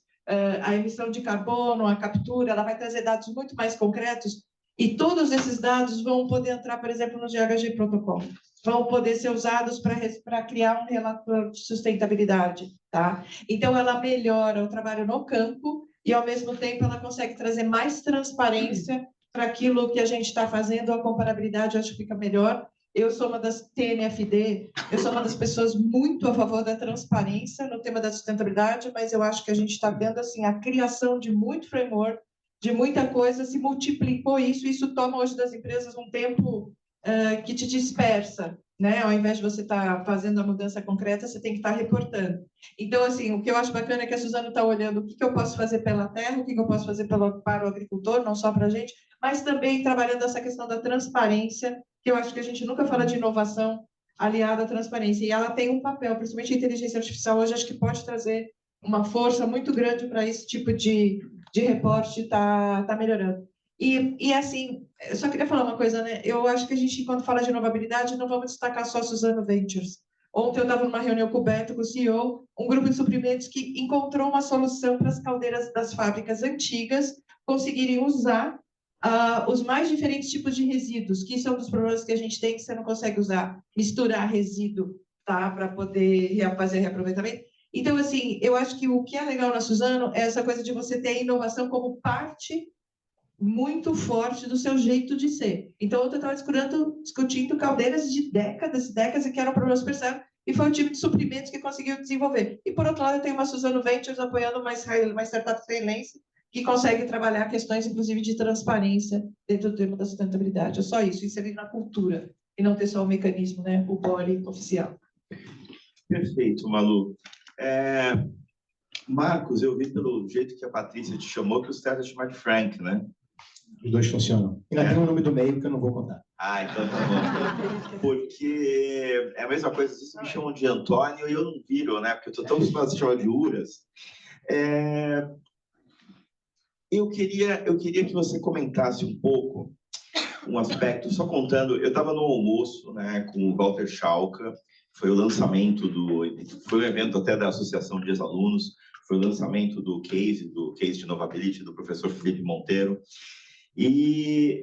a emissão de carbono, a captura, ela vai trazer dados muito mais concretos, e todos esses dados vão poder entrar, por exemplo, no GHG Protocol, vão poder ser usados para criar um relatório de sustentabilidade, tá? Então, ela melhora o trabalho no campo e, ao mesmo tempo, ela consegue trazer mais transparência para aquilo que a gente está fazendo, a comparabilidade, eu acho que fica melhor. Eu sou uma das TNFD, eu sou uma das pessoas muito a favor da transparência no tema da sustentabilidade, mas eu acho que a gente está vendo, assim, a criação de muito framework, de muita coisa, se multiplicou isso toma hoje das empresas um tempo que te dispersa, né? Ao invés de você estar fazendo a mudança concreta, você tem que estar reportando. Então, assim, o que eu acho bacana é que a Suzano está olhando o que eu posso fazer pela terra, o que eu posso fazer para o agricultor, não só para a gente, mas também trabalhando essa questão da transparência, que eu acho que a gente nunca fala de inovação aliada à transparência. E ela tem um papel, principalmente a inteligência artificial, hoje acho que pode trazer uma força muito grande para esse tipo de reporte tá melhorando. E assim, eu só queria falar uma coisa, né? Eu acho que a gente, quando fala de inovabilidade, não vamos destacar só a Suzano Ventures. Ontem eu estava numa reunião com o Beto, com o CEO, um grupo de suprimentos que encontrou uma solução para as caldeiras das fábricas antigas conseguirem usar os mais diferentes tipos de resíduos, que isso é um dos problemas que a gente tem, que você não consegue misturar resíduo, tá? Para poder fazer reaproveitamento. Então, assim, eu acho que o que é legal na Suzano é essa coisa de você ter a inovação como parte muito forte do seu jeito de ser. Então, ontem eu estava discutindo caldeiras de décadas e décadas, e que eram problemas super sérios, e foi o tipo de suprimentos que conseguiu desenvolver. E, por outro lado, eu tenho uma Suzano Ventures apoiando uma startup israelense que consegue trabalhar questões, inclusive, de transparência dentro do tema da sustentabilidade. É só isso, inserir na cultura e não ter só o mecanismo, né, o body oficial. Perfeito, Malu. Marcos, eu vi pelo jeito que a Patrícia te chamou que o certo é chamar de Frank, né? Os dois funcionam. Ainda tem o nome do meio que eu não vou contar. Ah, então tá bom. Porque é a mesma coisa, vocês me chamam de Antônio e eu não viro, né? Porque eu estou tão acostumado a se chamar de Uras. Eu queria que você comentasse um pouco um aspecto, só contando, eu estava no almoço, né, com o Walter Schalka, foi o lançamento foi um evento até da Associação de Ex-Alunos, foi o lançamento do case de Novability do professor Felipe Monteiro, e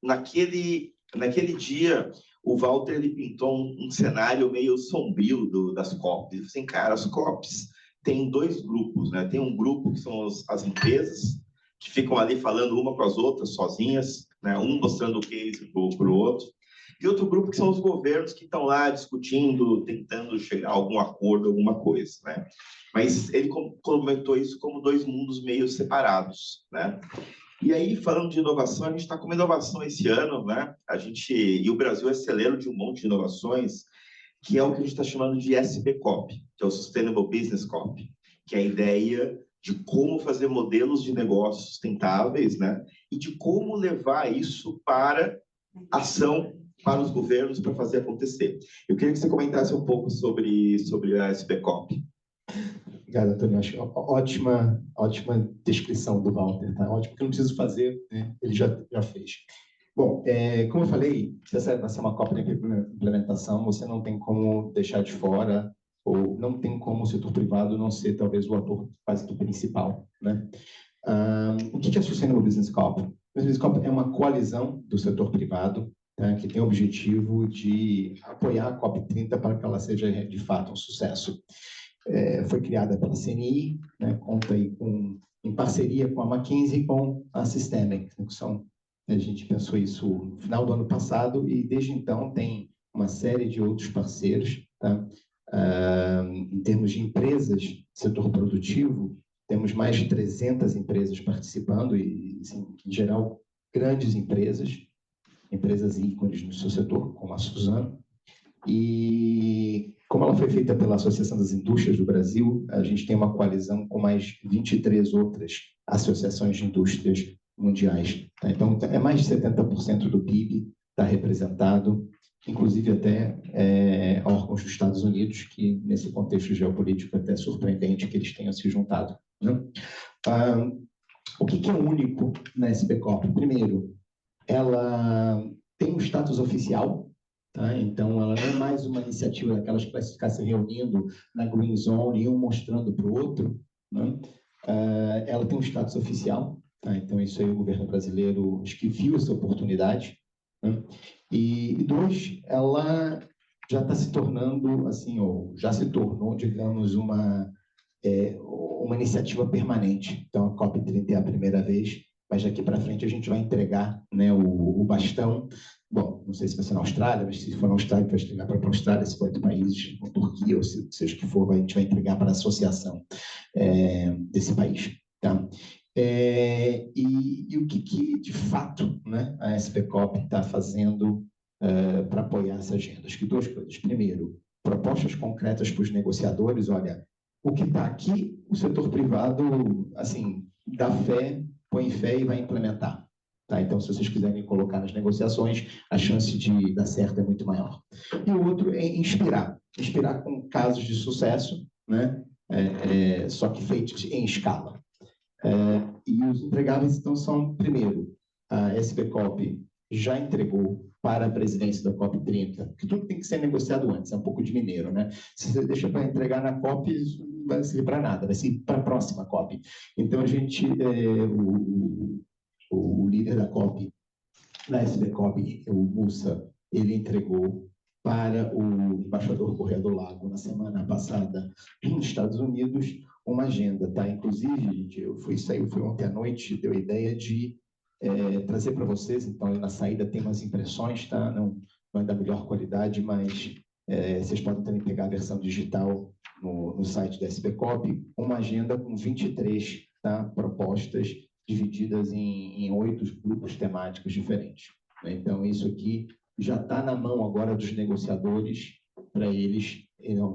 naquele dia o Walter ele pintou um cenário meio sombrio das COPs. Ele falou assim, cara, as COPs tem dois grupos, né? Tem um grupo que são as empresas, que ficam ali falando uma com as outras, sozinhas, né? Um mostrando o case para o outro. E outro grupo que são os governos que estão lá discutindo, tentando chegar a algum acordo, alguma coisa, né? Mas ele comentou isso como dois mundos meio separados, né? E aí, falando de inovação, a gente está com uma inovação esse ano, né? E o Brasil é celeiro de um monte de inovações, que é o que a gente está chamando de SBCOP, que é o Sustainable Business Cop, que é a ideia de como fazer modelos de negócios sustentáveis, né? E de como levar isso para ação para os governos para fazer acontecer. Eu queria que você comentasse um pouco sobre a SBCOP. Obrigado, Antônio. Acho ótima descrição do Walter, tá? Ótimo, que eu não preciso fazer, né? Ele já fez. Bom, como eu falei, se essa vai ser uma COP de implementação, você não tem como deixar de fora, ou não tem como o setor privado não ser talvez o ator quase que principal, né? O que é a Sustainable Business Cop? A Business Cop é uma coalizão do setor privado, tá? Que tem o objetivo de apoiar a COP30 para que ela seja de fato um sucesso. Foi criada pela CNI, né? Conta aí em parceria com a McKinsey e com a Systemic, que são a gente pensou isso no final do ano passado e, desde então, tem uma série de outros parceiros. Tá? Em termos de empresas, setor produtivo, temos mais de 300 empresas participando e, assim, em geral, grandes empresas ícones no seu setor, como a Suzano. E, como ela foi feita pela Associação das Indústrias do Brasil, a gente tem uma coalizão com mais 23 outras associações de indústrias mundiais. Então, é mais de 70% do PIB está representado, inclusive até órgãos dos Estados Unidos, que nesse contexto geopolítico é até surpreendente que eles tenham se juntado, né? O que é único na SBCOP? Primeiro, ela tem um status oficial, tá? Então, ela não é mais uma iniciativa daquelas que vai ficar se reunindo na Green Zone e um mostrando para o outro, né? Ela tem um status oficial. Então, isso aí o governo brasileiro acho que viu essa oportunidade, né? E dois, ela já está se tornando, assim, ou já se tornou, digamos, uma iniciativa permanente. Então, a COP30 é a primeira vez, mas daqui para frente a gente vai entregar, né, o bastão. Bom, não sei se vai ser na Austrália, mas se for na Austrália, vai entregar para a Austrália, se for outro país, como Turquia, ou seja o que for, a gente vai entregar para a associação desse país, tá? E o que de fato, né, a SBCOP está fazendo para apoiar essa agenda? Acho que duas coisas. Primeiro, propostas concretas para os negociadores. Olha, o que está aqui, o setor privado, assim, dá fé, põe fé e vai implementar. Tá? Então, se vocês quiserem colocar nas negociações, a chance de dar certo é muito maior. E o outro é inspirar com casos de sucesso, né? Só que feitos em escala. E os entregáveis, então, são, primeiro, a SBCOP já entregou para a presidência da COP30, que tudo tem que ser negociado antes, é um pouco de mineiro, né? Se você deixa para entregar na COP, isso não vai servir para nada, vai servir para a próxima COP. Então, a gente, o líder da COP, da SBCOP, o Mussa, ele entregou para o embaixador Correia do Lago, na semana passada, nos Estados Unidos, uma agenda, tá? Inclusive, gente, foi ontem à noite, deu a ideia de trazer para vocês. Então, na saída tem umas impressões, tá? Não é da melhor qualidade, mas vocês podem também pegar a versão digital no site da SBCOP, uma agenda com 23, tá, propostas divididas em 8 grupos temáticos diferentes. Então, isso aqui já está na mão agora dos negociadores para eles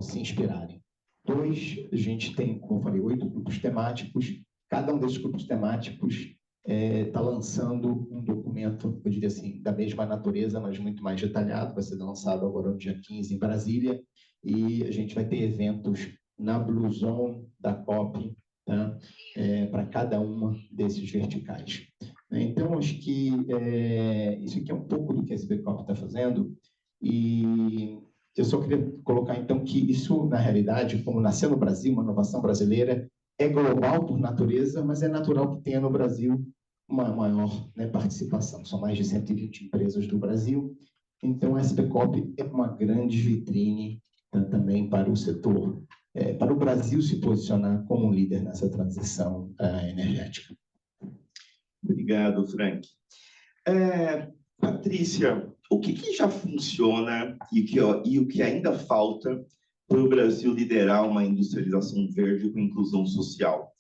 se inspirarem. 2, a gente tem, como eu falei, 8 grupos temáticos. Cada um desses grupos temáticos está lançando um documento, eu diria assim, da mesma natureza, mas muito mais detalhado. Vai ser lançado agora no dia 15 em Brasília. E a gente vai ter eventos na Blue Zone da COP, tá? Para cada uma desses verticais. Então, acho que isso aqui é um pouco do que a SBCOP está fazendo. E eu só queria colocar, então, que isso, na realidade, como nasceu no Brasil, uma inovação brasileira, é global por natureza, mas é natural que tenha no Brasil uma maior, né, participação. São mais de 120 empresas do Brasil. Então, a SBCOP é uma grande vitrine também para o setor, para o Brasil se posicionar como um líder nessa transição energética. Obrigado, Frank. Patrícia, o que já funciona e o que ainda falta para o Brasil liderar uma industrialização verde com inclusão social?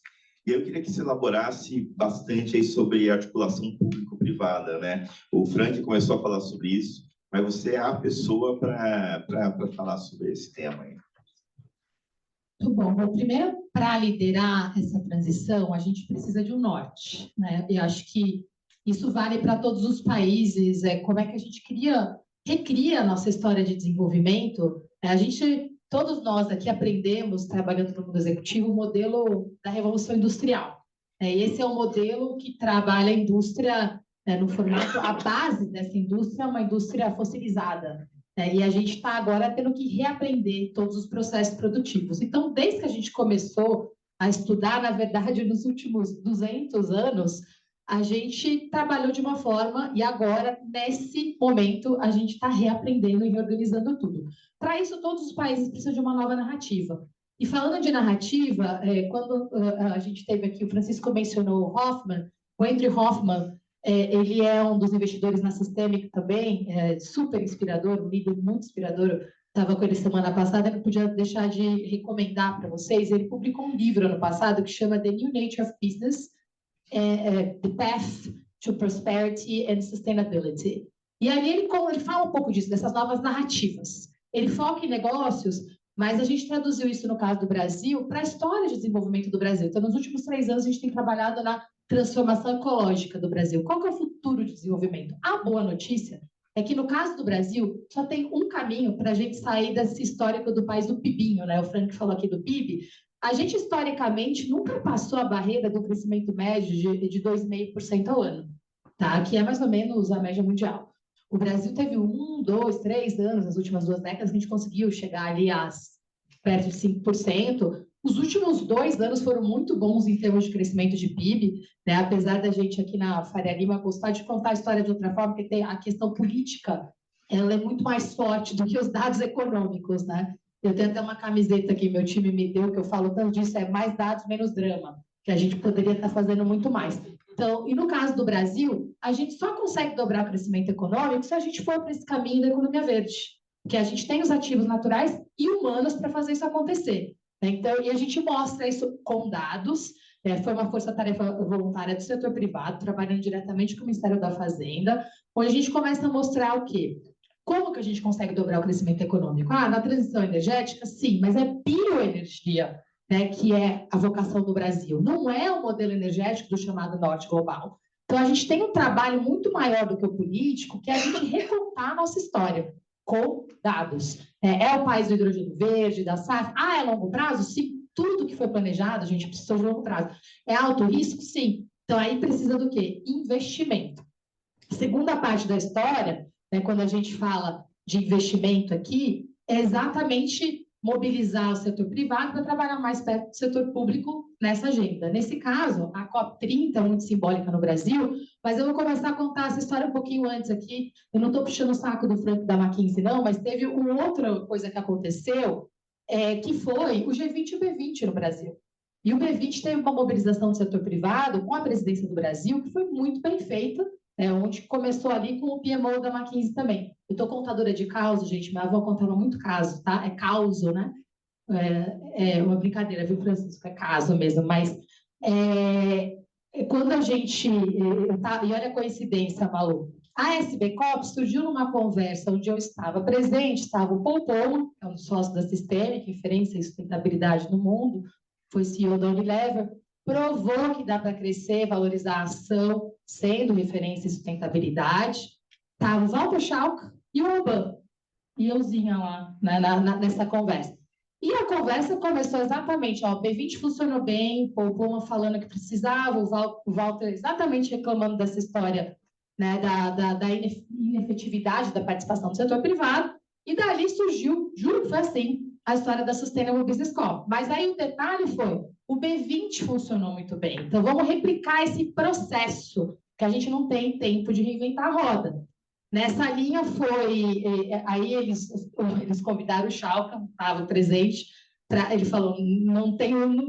E eu queria que você elaborasse bastante aí sobre a articulação público-privada, né? O Frank começou a falar sobre isso, mas você é a pessoa para falar sobre esse tema aí. Muito bom. Bom, primeiro, para liderar essa transição, a gente precisa de um norte, né? Eu acho que isso vale para todos os países. Como é que a gente recria a nossa história de desenvolvimento? Todos nós aqui aprendemos, trabalhando no mundo executivo, o modelo da Revolução Industrial. E esse é um modelo que trabalha a indústria no formato, a base dessa indústria é uma indústria fossilizada. E a gente está agora tendo que reaprender todos os processos produtivos. Então, desde que a gente começou a estudar, na verdade, nos últimos 200 anos, a gente trabalhou de uma forma e agora, nesse momento, a gente está reaprendendo e reorganizando tudo. Para isso, todos os países precisam de uma nova narrativa. E falando de narrativa, quando a gente teve aqui, o Francisco mencionou o Hoffman, o Andrew Hoffman, ele é um dos investidores na Systemic também, super inspirador, um líder muito inspirador. Estava com ele semana passada, não podia deixar de recomendar para vocês. Ele publicou um livro ano passado que chama The New Nature of Business, The Path to Prosperity and Sustainability. E ali ele fala um pouco disso, dessas novas narrativas. Ele foca em negócios, mas a gente traduziu isso, no caso do Brasil, para a história de desenvolvimento do Brasil. Então, nos últimos 3 anos, a gente tem trabalhado na transformação ecológica do Brasil. Qual que é o futuro de desenvolvimento? A boa notícia é que, no caso do Brasil, só tem um caminho para a gente sair desse histórico do país do PIBinho, né? O Frank falou aqui do PIB. A gente, historicamente, nunca passou a barreira do crescimento médio de 2,5% ao ano, tá? Que é mais ou menos a média mundial. O Brasil teve 1, 2, 3 anos, nas últimas 2 décadas, que a gente conseguiu chegar ali perto de 5%. Os últimos 2 anos foram muito bons em termos de crescimento de PIB, né? Apesar da gente aqui na Faria Lima gostar de contar a história de outra forma, porque tem a questão política, ela é muito mais forte do que os dados econômicos, né? Eu tenho até uma camiseta que meu time me deu, que eu falo tanto disso, mais dados, menos drama, que a gente poderia estar fazendo muito mais. Então, e no caso do Brasil, a gente só consegue dobrar o crescimento econômico se a gente for para esse caminho da economia verde, que a gente tem os ativos naturais e humanos para fazer isso acontecer. Então, e a gente mostra isso com dados. Foi uma força-tarefa voluntária do setor privado, trabalhando diretamente com o Ministério da Fazenda, onde a gente começa a mostrar o quê? Como que a gente consegue dobrar o crescimento econômico? Na transição energética, sim, mas é bioenergia, né, que é a vocação do Brasil. Não é o modelo energético do chamado Norte Global. Então, a gente tem um trabalho muito maior do que o político, que é a gente recontar a nossa história com dados. É o país do hidrogênio verde, da SAF? É longo prazo? Sim. Tudo que foi planejado, a gente precisa de longo prazo. É alto risco? Sim. Então, aí precisa do quê? Investimento. Segunda parte da história, né, quando a gente fala de investimento aqui, é exatamente mobilizar o setor privado para trabalhar mais perto do setor público nessa agenda. Nesse caso, a COP30 é muito simbólica no Brasil, mas eu vou começar a contar essa história um pouquinho antes aqui. Eu não estou puxando o saco do Frank da McKinsey, não, mas teve uma outra coisa que aconteceu, que foi o G20 e o B20 no Brasil. E o B20 teve uma mobilização do setor privado com a presidência do Brasil, que foi muito bem feita, onde começou ali com o PMO da McKinsey também. Eu estou contadora de casos, gente, minha avó contava muito caso, tá? É causo, né? É uma brincadeira, viu, Francisco? É caso mesmo, mas quando a gente... e olha a coincidência, Malu. A SBCOP surgiu numa conversa onde eu estava presente, estava o Paul Polman, que é um sócio da Systemic, referência em sustentabilidade no mundo, foi CEO da Unilever, provou que dá para crescer, valorizar a ação, sendo referência em sustentabilidade. Estava o Walter Schalk e o Oban, e euzinha lá, né, nessa conversa. E a conversa começou exatamente, ó, o P20 funcionou bem, o Paul falando que precisava, o Walter exatamente reclamando dessa história, né, da inefetividade da participação do setor privado, e dali surgiu, juro que foi assim, a história da Sustainable Business Corp. Mas aí o detalhe foi, o B20 funcionou muito bem, então vamos replicar esse processo, que a gente não tem tempo de reinventar a roda. Nessa linha foi, aí eles convidaram o Schalka, estava presente, ele falou, não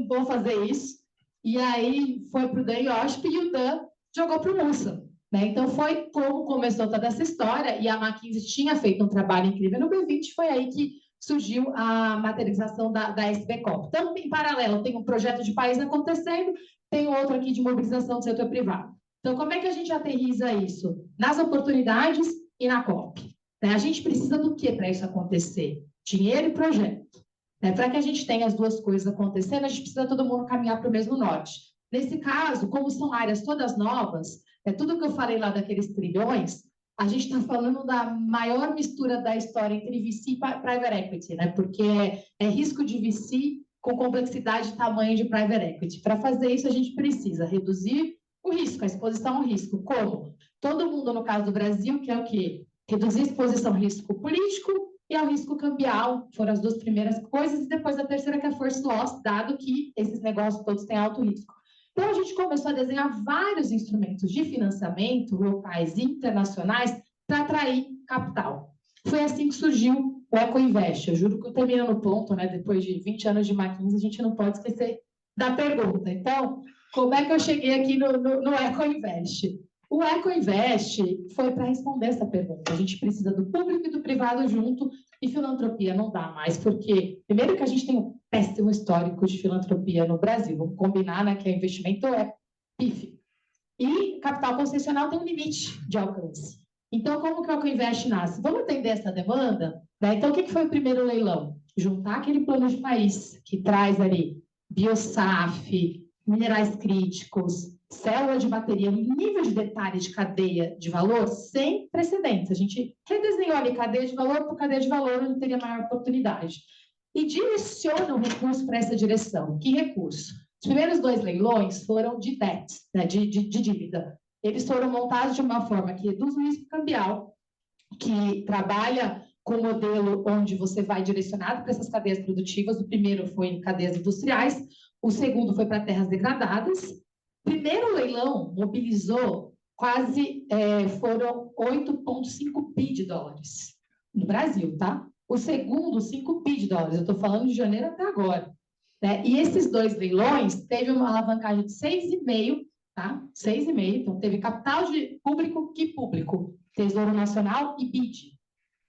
vou fazer isso, e aí foi para o Dan Yosp e o Dan jogou para o Mussa, né? Então foi como começou toda essa história, e a McKinsey tinha feito um trabalho incrível no B20, foi aí que surgiu a materialização da SBCOP. Então, em paralelo, tem um projeto de país acontecendo, tem outro aqui de mobilização do setor privado. Então, como é que a gente aterriza isso? Nas oportunidades e na COP. Né? A gente precisa do que para isso acontecer? Dinheiro e projeto. Né? Para que a gente tenha as duas coisas acontecendo, a gente precisa todo mundo caminhar para o mesmo norte. Nesse caso, como são áreas todas novas, tudo que eu falei lá daqueles trilhões, a gente está falando da maior mistura da história entre VC e Private Equity, né? Porque é risco de VC com complexidade e tamanho de Private Equity. Para fazer isso, a gente precisa reduzir o risco, a exposição ao risco. Como? Todo mundo, no caso do Brasil, que é o quê? Reduzir a exposição ao risco político e ao risco cambial, foram as duas primeiras coisas, e depois a terceira, que é a first loss, dado que esses negócios todos têm alto risco. Então, a gente começou a desenhar vários instrumentos de financiamento, locais e internacionais, para atrair capital. Foi assim que surgiu o EcoInvest. Eu juro que eu termino no ponto, né? Depois de 20 anos de McKinsey, a gente não pode esquecer da pergunta. Então, como é que eu cheguei aqui no EcoInvest? O EcoInvest foi para responder essa pergunta. A gente precisa do público e do privado junto, e filantropia não dá mais, porque, primeiro, que a gente tem um péssimo histórico de filantropia no Brasil, vamos combinar, né, que o investimento é pífio. E capital concessional tem um limite de alcance. Então, como que o EcoInvest nasce? Vamos atender essa demanda? Né? Então, o que foi o primeiro leilão? Juntar aquele plano de país que traz ali BioSAF, minerais críticos, célula de bateria, um nível de detalhe de cadeia de valor sem precedentes. A gente redesenhou ali cadeia de valor por cadeia de valor, onde teria maior oportunidade. E direciona o recurso para essa direção. Que recurso? Os primeiros 2 leilões foram de debt, né, de dívida. Eles foram montados de uma forma que reduz o risco cambial, que trabalha com o modelo onde você vai direcionado para essas cadeias produtivas. O primeiro foi em cadeias industriais, o segundo foi para terras degradadas. O primeiro leilão mobilizou quase, foram 8,5 bi de dólares no Brasil, tá? O segundo, 5 bi de dólares, eu estou falando de janeiro até agora. Né? E esses 2 leilões teve uma alavancagem de 6,5, tá? 6,5, então teve capital de público e público, Tesouro Nacional e BID.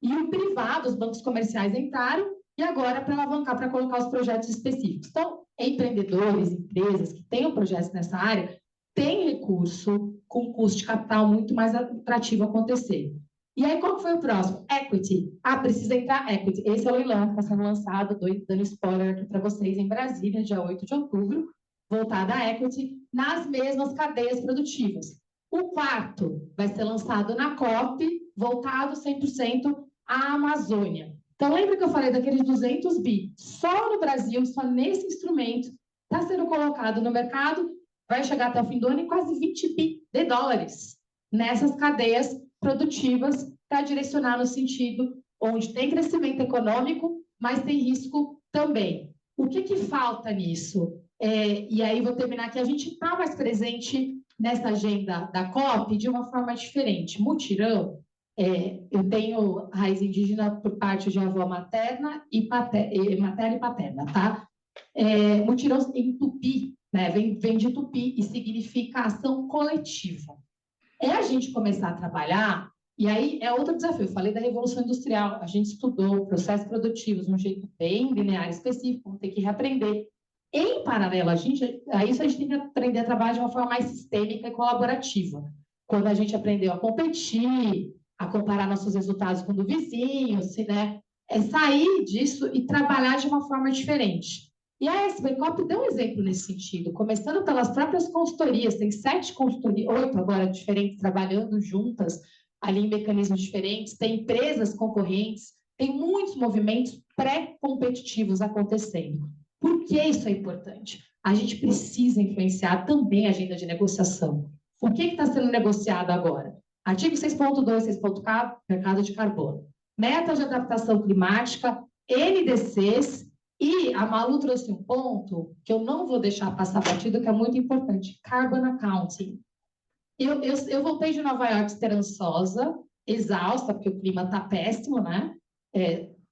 E o privado, os bancos comerciais entraram, e agora para alavancar, para colocar os projetos específicos. Então, empreendedores, empresas que tenham projetos nessa área, têm recurso com custo de capital muito mais atrativo acontecer. E aí, qual foi o próximo? Equity. Precisa entrar equity. Esse é o leilão que está sendo lançado, dando spoiler aqui para vocês, em Brasília, dia 8 de outubro, voltado a equity, nas mesmas cadeias produtivas. O quarto vai ser lançado na COP, voltado 100% à Amazônia. Então, lembra que eu falei daqueles 200 bi? Só no Brasil, só nesse instrumento, está sendo colocado no mercado, vai chegar até o fim do ano em quase 20 bi de dólares nessas cadeias produtivas para direcionar no sentido onde tem crescimento econômico, mas tem risco também. O que falta nisso? E aí vou terminar aqui, a gente está mais presente nessa agenda da COP de uma forma diferente. Mutirão, eu tenho raiz indígena por parte de avó materna e paterna, tá? Mutirão em tupi, né? Vem de tupi e significa ação coletiva. A gente começar a trabalhar, e aí é outro desafio. Eu falei da Revolução Industrial, a gente estudou processos produtivos de um jeito bem linear específico, vamos ter que reaprender. Em paralelo a isso a gente tem que aprender a trabalhar de uma forma mais sistêmica e colaborativa. quando a gente aprendeu a competir, a comparar nossos resultados com o do vizinho, né? É sair disso e trabalhar de uma forma diferente. E a SB Cop deu um exemplo nesse sentido, começando pelas próprias consultorias, tem 7 consultorias, 8 agora diferentes, trabalhando juntas, ali em mecanismos diferentes, tem empresas concorrentes, tem muitos movimentos pré-competitivos acontecendo. Por que isso é importante? A gente precisa influenciar também a agenda de negociação. O que está sendo negociado agora? Artigo 6.2, 6.k, mercado de carbono. Metas de adaptação climática, NDCs, e a Malu trouxe um ponto que eu não vou deixar passar batido, que é muito importante, Carbon Accounting. Eu voltei de Nova York esperançosa, exausta, porque o clima está péssimo, né?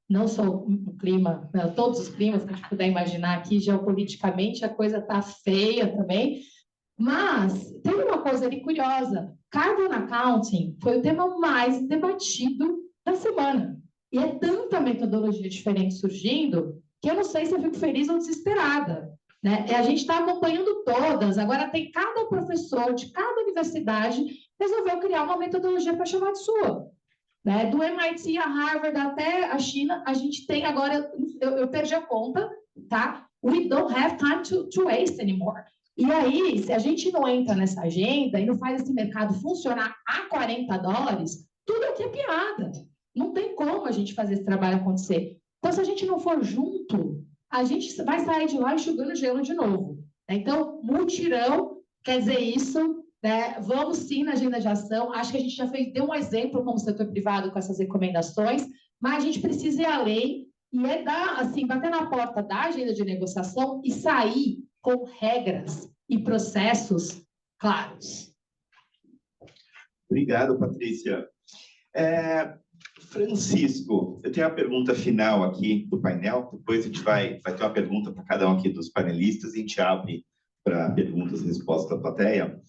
Não só o clima, todos os climas que a gente puder imaginar aqui, geopoliticamente, a coisa está feia também. Mas tem uma coisa ali curiosa. Carbon Accounting foi o tema mais debatido da semana. E é tanta metodologia diferente surgindo que eu não sei se eu fico feliz ou desesperada. Né? E a gente está acompanhando todas. Agora tem cada professor de cada universidade resolveu criar uma metodologia para chamar de sua. Né? Do MIT a Harvard até a China, a gente tem agora, eu perdi a conta, tá? We don't have time to waste anymore. E aí, se a gente não entra nessa agenda e não faz esse mercado funcionar a $40, tudo aqui é piada. Não tem como a gente fazer esse trabalho acontecer. Então, se a gente não for junto, a gente vai sair de lá enxugando gelo de novo. Então, mutirão quer dizer isso, né? Vamos sim na agenda de ação. Acho que a gente já deu um exemplo como setor privado com essas recomendações, mas a gente precisa ir além e bater na porta da agenda de negociação e sair com regras e processos claros. Obrigado, Patrícia. Francisco, eu tenho a pergunta final aqui do painel, depois a gente vai ter uma pergunta para cada um aqui dos panelistas e a gente abre para perguntas e respostas da plateia.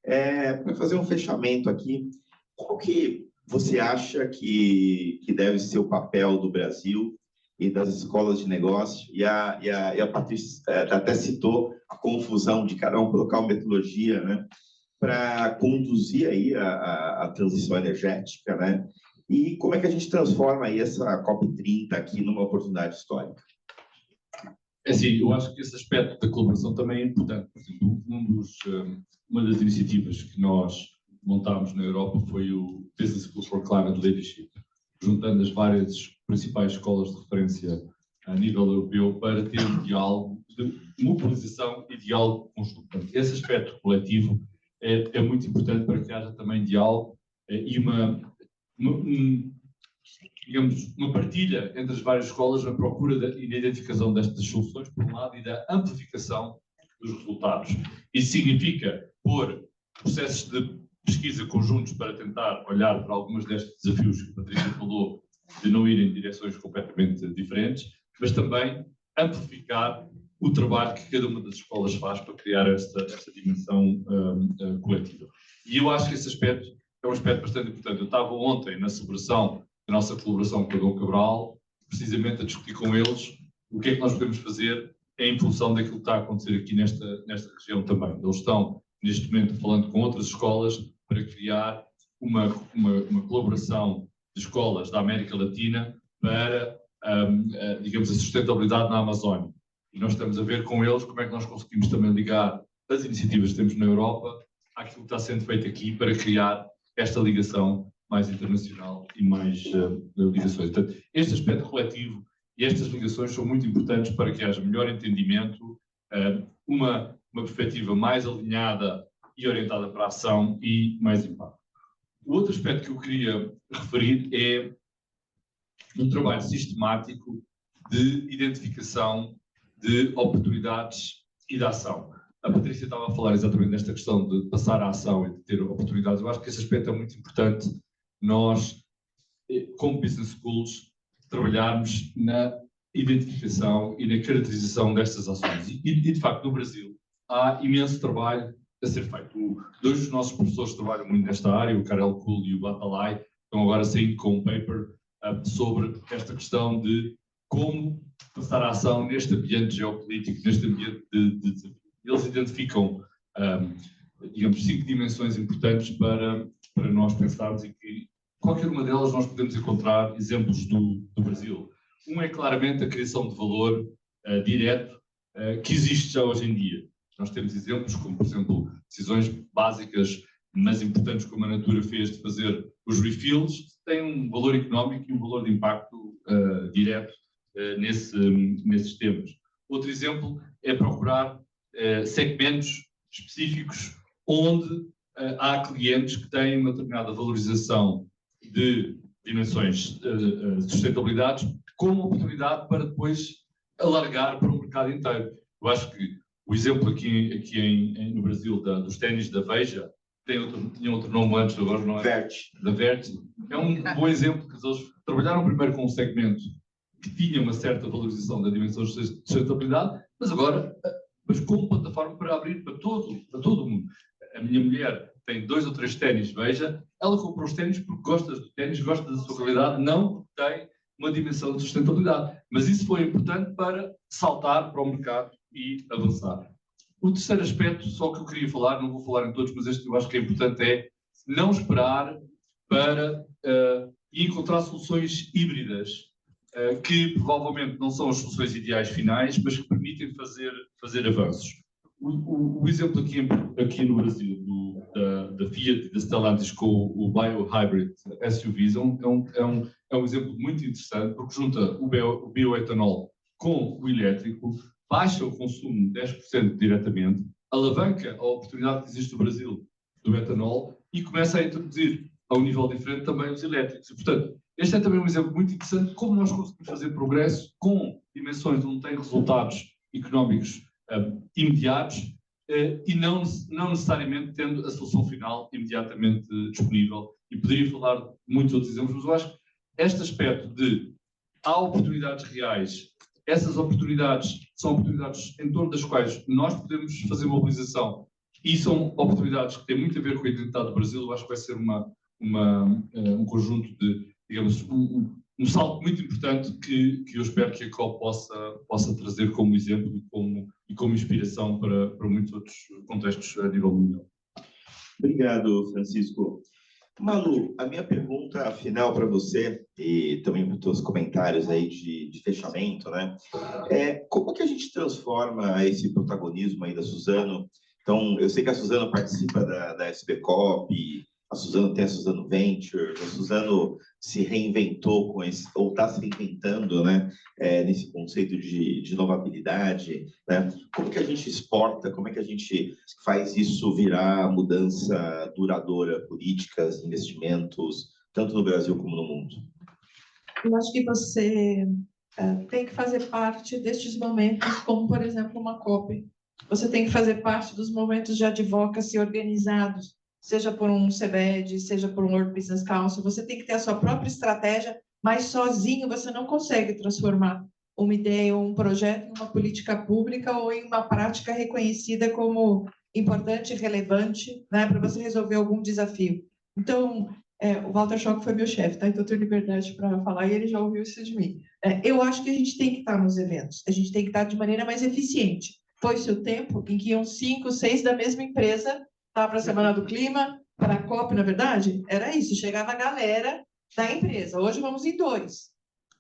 Para fazer um fechamento aqui, qual que você acha que deve ser o papel do Brasil e das escolas de negócio? E a Patrícia até citou a confusão de cada um colocar uma metodologia, né, para conduzir aí a transição energética, né? E como é que a gente transforma aí essa COP30 aqui numa oportunidade histórica? Assim, eu acho que esse aspecto da colaboração também é importante. Por exemplo, uma das iniciativas que nós montámos na Europa foi o Business School for Climate Leadership, juntando as várias principais escolas de referência a nível europeu para ter um diálogo de mobilização e diálogo conjunto. Esse aspecto coletivo é muito importante para que haja também diálogo e digamos, uma partilha entre as várias escolas na procura e na identificação destas soluções, por um lado, e da amplificação dos resultados. Isso significa pôr processos de pesquisa conjuntos para tentar olhar para alguns destes desafios que a Patrícia falou, de não ir em direções completamente diferentes, mas também amplificar o trabalho que cada uma das escolas faz para criar esta dimensão coletiva. E eu acho que esse aspecto é um aspecto bastante importante. Eu estava ontem na celebração da nossa colaboração com o Dom Cabral, precisamente a discutir com eles o que é que nós podemos fazer em função daquilo que está a acontecer aqui nesta região também. Eles estão, neste momento, falando com outras escolas para criar uma colaboração de escolas da América Latina para, digamos, a sustentabilidade na Amazónia. E nós estamos a ver com eles como é que nós conseguimos também ligar as iniciativas que temos na Europa àquilo que está sendo feito aqui para criar esta ligação mais internacional e mais ligações. Portanto, este aspecto coletivo e estas ligações são muito importantes para que haja melhor entendimento, uma perspectiva mais alinhada e orientada para a ação e mais impacto. O outro aspecto que eu queria referir é um trabalho sistemático de identificação de oportunidades e de ação. A Patrícia estava a falar exatamente desta questão de passar à ação e de ter oportunidades. Eu acho que esse aspecto é muito importante. Nós, como Business Schools, trabalharmos na identificação e na caracterização destas ações. E de facto, no Brasil, há imenso trabalho a ser feito. Dois dos nossos professores trabalham muito nesta área, o Karel Kuhl e o Batalay, estão agora saindo com um paper sobre esta questão de como passar a ação neste ambiente geopolítico, neste ambiente de desafio. Eles identificam digamos, 5 dimensões importantes para nós pensarmos, e que qualquer uma delas nós podemos encontrar exemplos do Brasil. Um é claramente a criação de valor direto que existe já hoje em dia. Nós temos exemplos como, por exemplo, decisões básicas, mas importantes, como a Natura fez, de fazer os refills, que têm um valor económico e um valor de impacto direto nesses temas. Outro exemplo é procurar segmentos específicos onde há clientes que têm uma determinada valorização de dimensões de sustentabilidade como oportunidade para depois alargar para o mercado inteiro. Eu acho que o exemplo aqui no Brasil dos ténis da Veja, tinha outro nome antes, agora não é? Da Vert. É um bom exemplo, que eles trabalharam primeiro com um segmento que tinha uma certa valorização da dimensão de sustentabilidade, mas como plataforma para abrir para todo o mundo. A minha mulher tem 2 ou 3 ténis Veja, ela comprou os ténis porque gosta do ténis, gosta da sua qualidade, não tem uma dimensão de sustentabilidade. Mas isso foi importante para saltar para o mercado e avançar. O terceiro aspecto, só que eu queria falar, não vou falar em todos, mas este eu acho que é importante, é não esperar para encontrar soluções híbridas, que provavelmente não são as soluções ideais finais, mas que permitem fazer avanços. O exemplo aqui no Brasil, da Fiat e da Stellantis com o Bio-Hybrid SUVs é um exemplo muito interessante, porque junta o bioetanol com o elétrico, baixa o consumo 10% diretamente, alavanca a oportunidade que existe no Brasil do etanol e começa a introduzir a um nível diferente também os elétricos. E, portanto, este é também um exemplo muito interessante de como nós conseguimos fazer progresso com dimensões onde tem resultados económicos imediatos e não necessariamente tendo a solução final imediatamente disponível. E poderia falar de muitos outros exemplos, mas eu acho que este aspecto de há oportunidades reais, essas oportunidades são oportunidades em torno das quais nós podemos fazer mobilização e são oportunidades que têm muito a ver com a identidade do Brasil. Eu acho que vai ser um conjunto de, digamos, um salto muito importante que eu espero que a COP possa trazer como exemplo e como inspiração para muitos outros contextos a nível mundial. Obrigado, Francisco. Malu, a minha pergunta final para você, e também para os teus comentários aí de fechamento, né? Como que a gente transforma esse protagonismo aí da Suzano? Então, eu sei que a Suzano participa da SBCOP, a Suzano tem a Suzano Ventures, a Suzano se reinventou ou está se reinventando, né, nesse conceito de inovabilidade, né? Como que a gente exporta, como é que a gente faz isso virar mudança duradoura, políticas, investimentos, tanto no Brasil como no mundo? Eu acho que você tem que fazer parte destes momentos, como, por exemplo, uma COP. Você tem que fazer parte dos momentos de advocacy organizados, seja por um CBED, seja por um World Business Council. Você tem que ter a sua própria estratégia, mas sozinho você não consegue transformar uma ideia ou um projeto em uma política pública ou em uma prática reconhecida como importante e relevante, né, para você resolver algum desafio. Então, o Walter Schock foi meu chefe, tá? Então eu tenho liberdade para falar e ele já ouviu isso de mim. Eu acho que a gente tem que estar nos eventos, a gente tem que estar de maneira mais eficiente. Foi-se o tempo em que iam 5, 6 da mesma empresa para a Semana do Clima, para a COP, na verdade, era isso, chegava a galera da empresa. Hoje vamos em 2,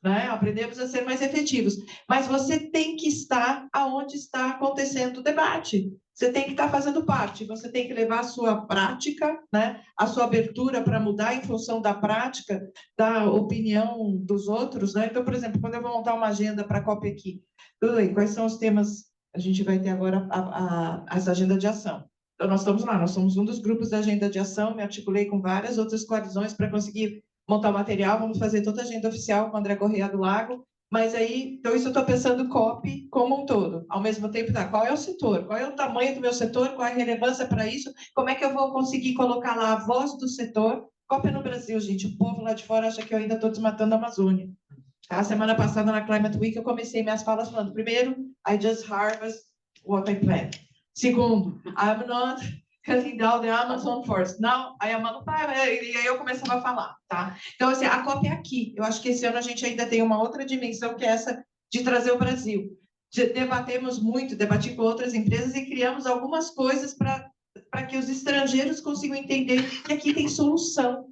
né? Aprendemos a ser mais efetivos. Mas você tem que estar aonde está acontecendo o debate. Você tem que estar fazendo parte, você tem que levar a sua prática, né? A sua abertura para mudar em função da prática, da opinião dos outros, né? Então, por exemplo, quando eu vou montar uma agenda para a COP aqui, quais são os temas? A gente vai ter agora as agendas de ação. Então, nós estamos lá, nós somos um dos grupos da agenda de ação, me articulei com várias outras coalizões para conseguir montar o material, vamos fazer toda a agenda oficial com o André Correia do Lago, mas aí, então isso eu estou pensando COP como um todo, ao mesmo tempo, qual é o setor, qual é o tamanho do meu setor, qual é a relevância para isso, como é que eu vou conseguir colocar lá a voz do setor. COP é no Brasil, gente, o povo lá de fora acha que eu ainda estou desmatando a Amazônia. A semana passada, na Climate Week, eu comecei minhas falas falando, primeiro, I just harvest what I plant. Segundo, I'm not cutting down the Amazon forest. Now, I am on fire. E aí eu começava a falar, tá? Então, assim, a COP é aqui. Eu acho que esse ano a gente ainda tem uma outra dimensão, que é essa de trazer o Brasil. Debatemos muito, debati com outras empresas e criamos algumas coisas para para que os estrangeiros consigam entender que aqui tem solução,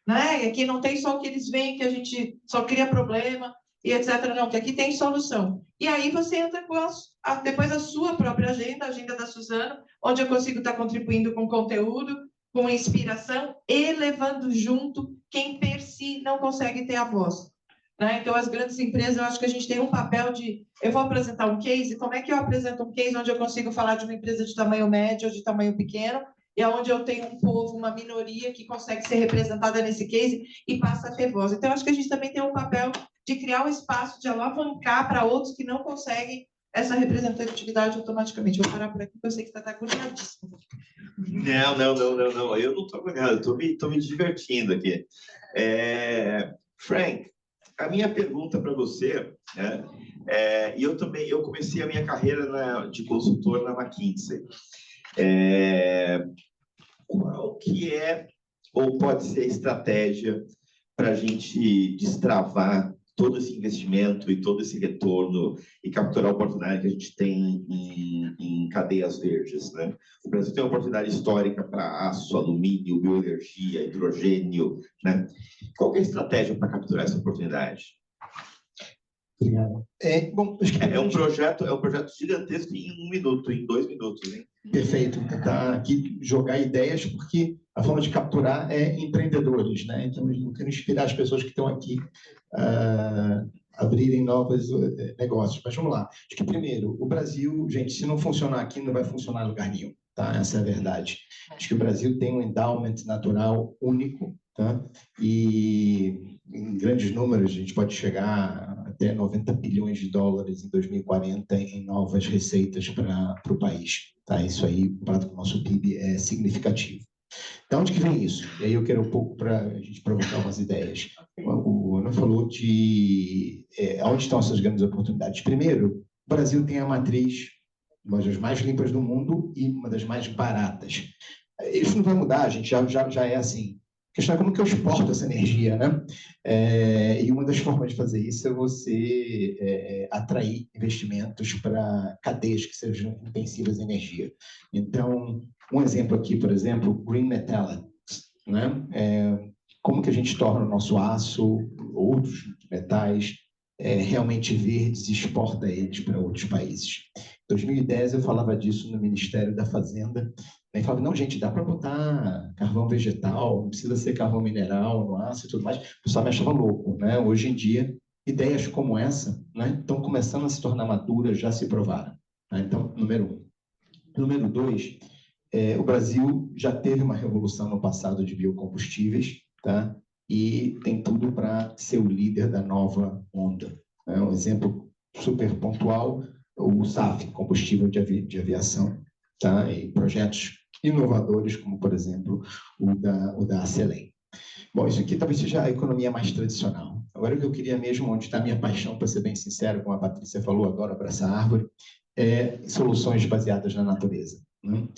né? E aqui não tem só o que eles veem, que a gente só cria problema e etc. Não, que aqui tem solução. E aí você entra com depois a sua própria agenda, a agenda da Suzano, onde eu consigo estar contribuindo com conteúdo, com inspiração e levando junto quem per si não consegue ter a voz. Né? Então, as grandes empresas, eu acho que a gente tem um papel de... Eu vou apresentar um case, como é que eu apresento um case onde eu consigo falar de uma empresa de tamanho médio ou de tamanho pequeno, e onde eu tenho um povo, uma minoria que consegue ser representada nesse case e passa a ter voz. Então, acho que a gente também tem um papel de criar um espaço, de alavancar para outros que não conseguem essa representatividade automaticamente. Vou parar por aqui, porque eu sei que está agoniadíssimo. Não. Eu não estou agoniado, estou me divertindo aqui. Frank, a minha pergunta para você, né, eu comecei a minha carreira de consultor na McKinsey. Qual que é, ou pode ser a estratégia para a gente destravar todo esse investimento e todo esse retorno e capturar a oportunidade que a gente tem em cadeias verdes, né? O Brasil tem uma oportunidade histórica para aço, alumínio, bioenergia, hidrogênio, né? Qual que é a estratégia para capturar essa oportunidade? Obrigado. Bom, acho que É um projeto gigantesco em 1 minuto, em 2 minutos, hein? Perfeito. Tentar aqui jogar ideias, porque a forma de capturar é empreendedores, né? Então, eu quero inspirar as pessoas que estão aqui a abrirem novos negócios. Mas vamos lá. Acho que, primeiro, o Brasil, gente, se não funcionar aqui, não vai funcionar em lugar nenhum, tá? Essa é a verdade. Acho que o Brasil tem um endowment natural único, tá? E em grandes números, a gente pode chegar até 90 bilhões de dólares em 2040 em novas receitas para o país. Tá? Isso aí, comparado com o nosso PIB, é significativo. De onde que vem isso? E aí eu quero um pouco para a gente provocar umas ideias. O Ana falou de onde estão essas grandes oportunidades. Primeiro, o Brasil tem a matriz, uma das mais limpas do mundo e uma das mais baratas. Isso não vai mudar, a gente já é assim. A questão é como que eu exporto essa energia, né? E uma das formas de fazer isso é você atrair investimentos para cadeias que sejam intensivas em energia. Então, um exemplo aqui, por exemplo, Green Metallics, né? Como que a gente torna o nosso aço, outros metais, realmente verdes e exporta eles para outros países. Em 2010, eu falava disso no Ministério da Fazenda. Aí falava, não, gente, dá para botar carvão vegetal, não precisa ser carvão mineral no aço e tudo mais. O pessoal me achava louco, né? Hoje em dia, ideias como essa, né, estão começando a se tornar maduras, já se provaram. Né? Então, número 1. Número 2, o Brasil já teve uma revolução no passado de biocombustíveis, tá? E tem tudo para ser o líder da nova onda. Né? Um exemplo super pontual, o SAF, combustível de aviação, tá? E projetos inovadores, como, por exemplo, o da Acelen. Bom, isso aqui talvez seja a economia mais tradicional. Agora, o que eu queria mesmo, onde está a minha paixão, para ser bem sincero, como a Patrícia falou, adoro abraçar árvore, soluções baseadas na natureza. Né?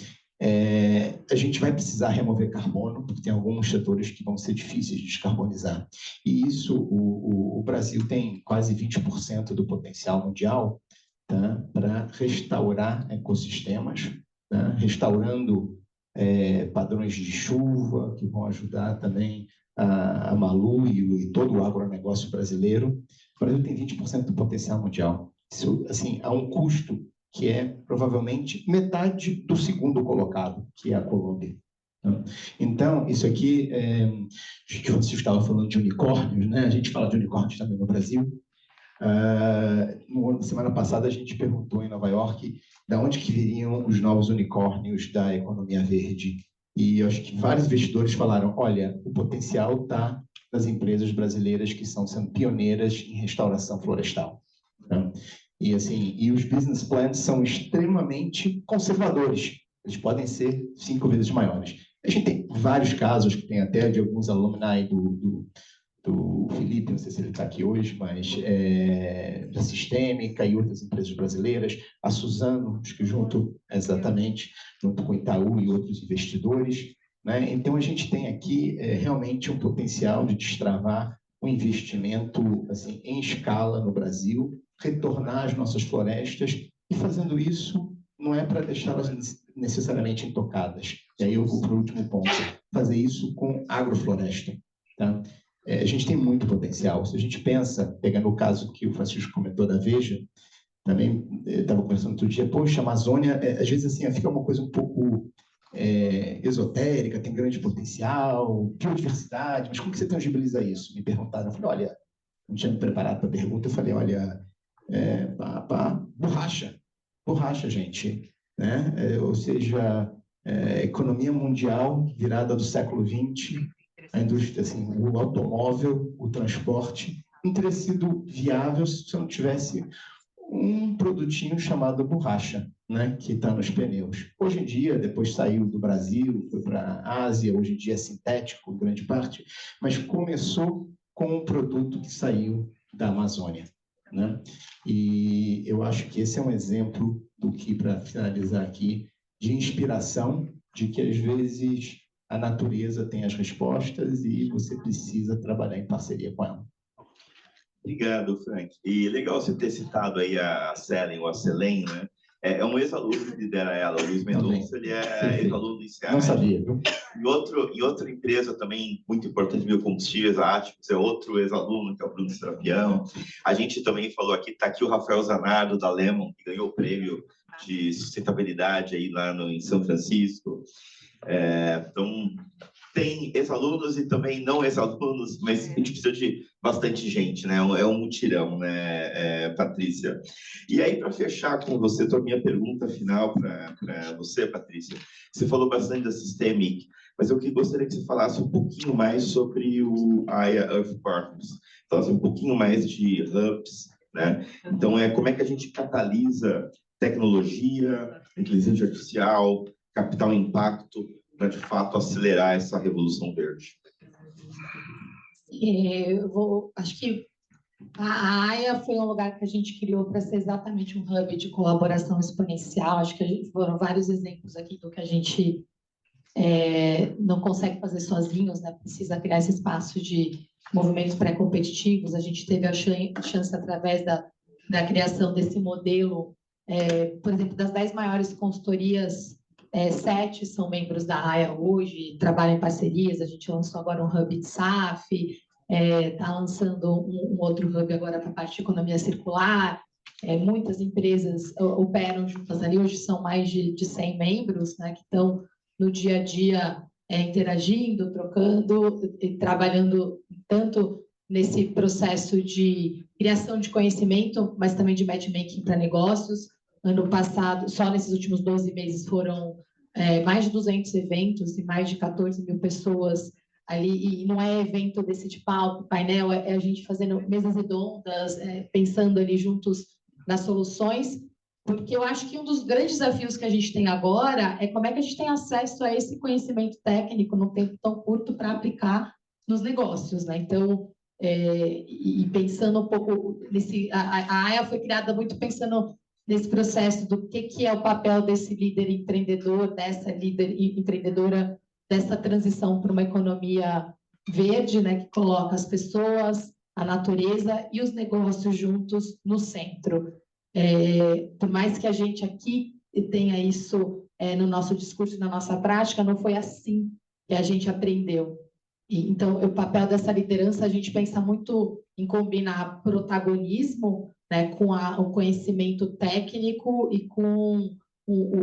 A gente vai precisar remover carbono, porque tem alguns setores que vão ser difíceis de descarbonizar. E isso, o Brasil tem quase 20% do potencial mundial, tá? Para restaurar ecossistemas, tá? Restaurando padrões de chuva, que vão ajudar também a Malu e todo o agronegócio brasileiro. O Brasil tem 20% do potencial mundial. Isso, assim, a um custo que é provavelmente metade do segundo colocado, que é a Colômbia. Então, isso aqui, acho que você estava falando de unicórnios, né? A gente fala de unicórnios também no Brasil. Semana passada a gente perguntou em Nova York de onde que viriam os novos unicórnios da economia verde. E eu acho que vários investidores falaram, olha, o potencial está nas empresas brasileiras que estão sendo pioneiras em restauração florestal. Né? E, assim, os business plans são extremamente conservadores. Eles podem ser 5 vezes maiores. A gente tem vários casos, que tem até de alguns alumni do Felipe, não sei se ele está aqui hoje, mas da Sistêmica e outras empresas brasileiras, a Suzano, acho que junto com Itaú e outros investidores. Né? Então, a gente tem aqui realmente um potencial de destravar um investimento assim, em escala no Brasil, retornar as nossas florestas e fazendo isso não é para deixá-las necessariamente intocadas. E aí eu vou para o último ponto, fazer isso com agrofloresta. Tá? A gente tem muito potencial. Se a gente pensa, pegando o caso que o Francisco comentou da Veja, também estava conversando outro dia, poxa, a Amazônia, às vezes assim, fica uma coisa um pouco esotérica, tem grande potencial, biodiversidade, mas como que você tangibiliza isso? Me perguntaram, eu falei, olha, não tinha me preparado para a pergunta, eu falei, olha, borracha, gente, né? Ou seja, economia mundial virada do século XX, a indústria, assim, o automóvel, o transporte, não teria sido viável se você não tivesse um produtinho chamado borracha, né, que está nos pneus. Hoje em dia, depois saiu do Brasil, foi para a Ásia, hoje em dia é sintético, grande parte, mas começou com um produto que saiu da Amazônia, né? E eu acho que esse é um exemplo do que, para finalizar aqui, de inspiração, de que às vezes a natureza tem as respostas e você precisa trabalhar em parceria com ela. Obrigado, Frank. E legal você ter citado aí a Selen, ou a Selene, né? É um ex-aluno que lidera ela, o Luiz Mendonça, ele é ex-aluno do INSEAD. Não sabia, viu? E outra empresa também muito importante, Biocombustíveis, a Ativos, é outro ex-aluno, que é o Bruno Serapião. A gente também falou aqui, está aqui o Rafael Zanardo, da Lemon, que ganhou o prêmio de sustentabilidade aí lá em São Francisco. Então, tem ex-alunos e também não ex-alunos, mas a gente precisa de bastante gente, né? É um mutirão, né, Patrícia? E aí, para fechar com você, a minha pergunta final para você, Patrícia. Você falou bastante da Systemic, mas eu gostaria que você falasse um pouquinho mais sobre o Aya Earth Partners. Falasse um pouquinho mais de hubs, né? Então, como é que a gente catalisa tecnologia, inteligência artificial, capital impacto, para, de fato, acelerar essa revolução verde? Acho que a AIA foi um lugar que a gente criou para ser exatamente um hub de colaboração exponencial. Acho que foram vários exemplos aqui do que a gente não consegue fazer sozinhos, né? Precisa criar esse espaço de movimentos pré-competitivos. A gente teve a chance, através da criação desse modelo, por exemplo, das 10 maiores consultorias, 7 são membros da AIA hoje, trabalham em parcerias. A gente lançou agora um hub de SAF, está lançando um outro hub agora para a parte de economia circular. Muitas empresas operam juntas ali, hoje são mais de 100 membros, né, que estão no dia a dia interagindo, trocando e trabalhando tanto nesse processo de criação de conhecimento, mas também de matchmaking para negócios. Ano passado, só nesses últimos 12 meses, foram mais de 200 eventos e mais de 14 mil pessoas ali. E não é evento desse de palco, painel, é a gente fazendo mesas redondas, pensando ali juntos nas soluções, porque eu acho que um dos grandes desafios que a gente tem agora é como é que a gente tem acesso a esse conhecimento técnico num tempo tão curto para aplicar nos negócios, né? Então, e pensando um pouco nesse... A AIA foi criada muito pensando nesse processo do que é o papel desse líder empreendedor, dessa líder empreendedora, dessa transição para uma economia verde, né, que coloca as pessoas, a natureza e os negócios juntos no centro. Por mais que a gente aqui tenha isso no nosso discurso e na nossa prática, não foi assim que a gente aprendeu. Então, o papel dessa liderança, a gente pensa muito em combinar protagonismo, né, com o conhecimento técnico e com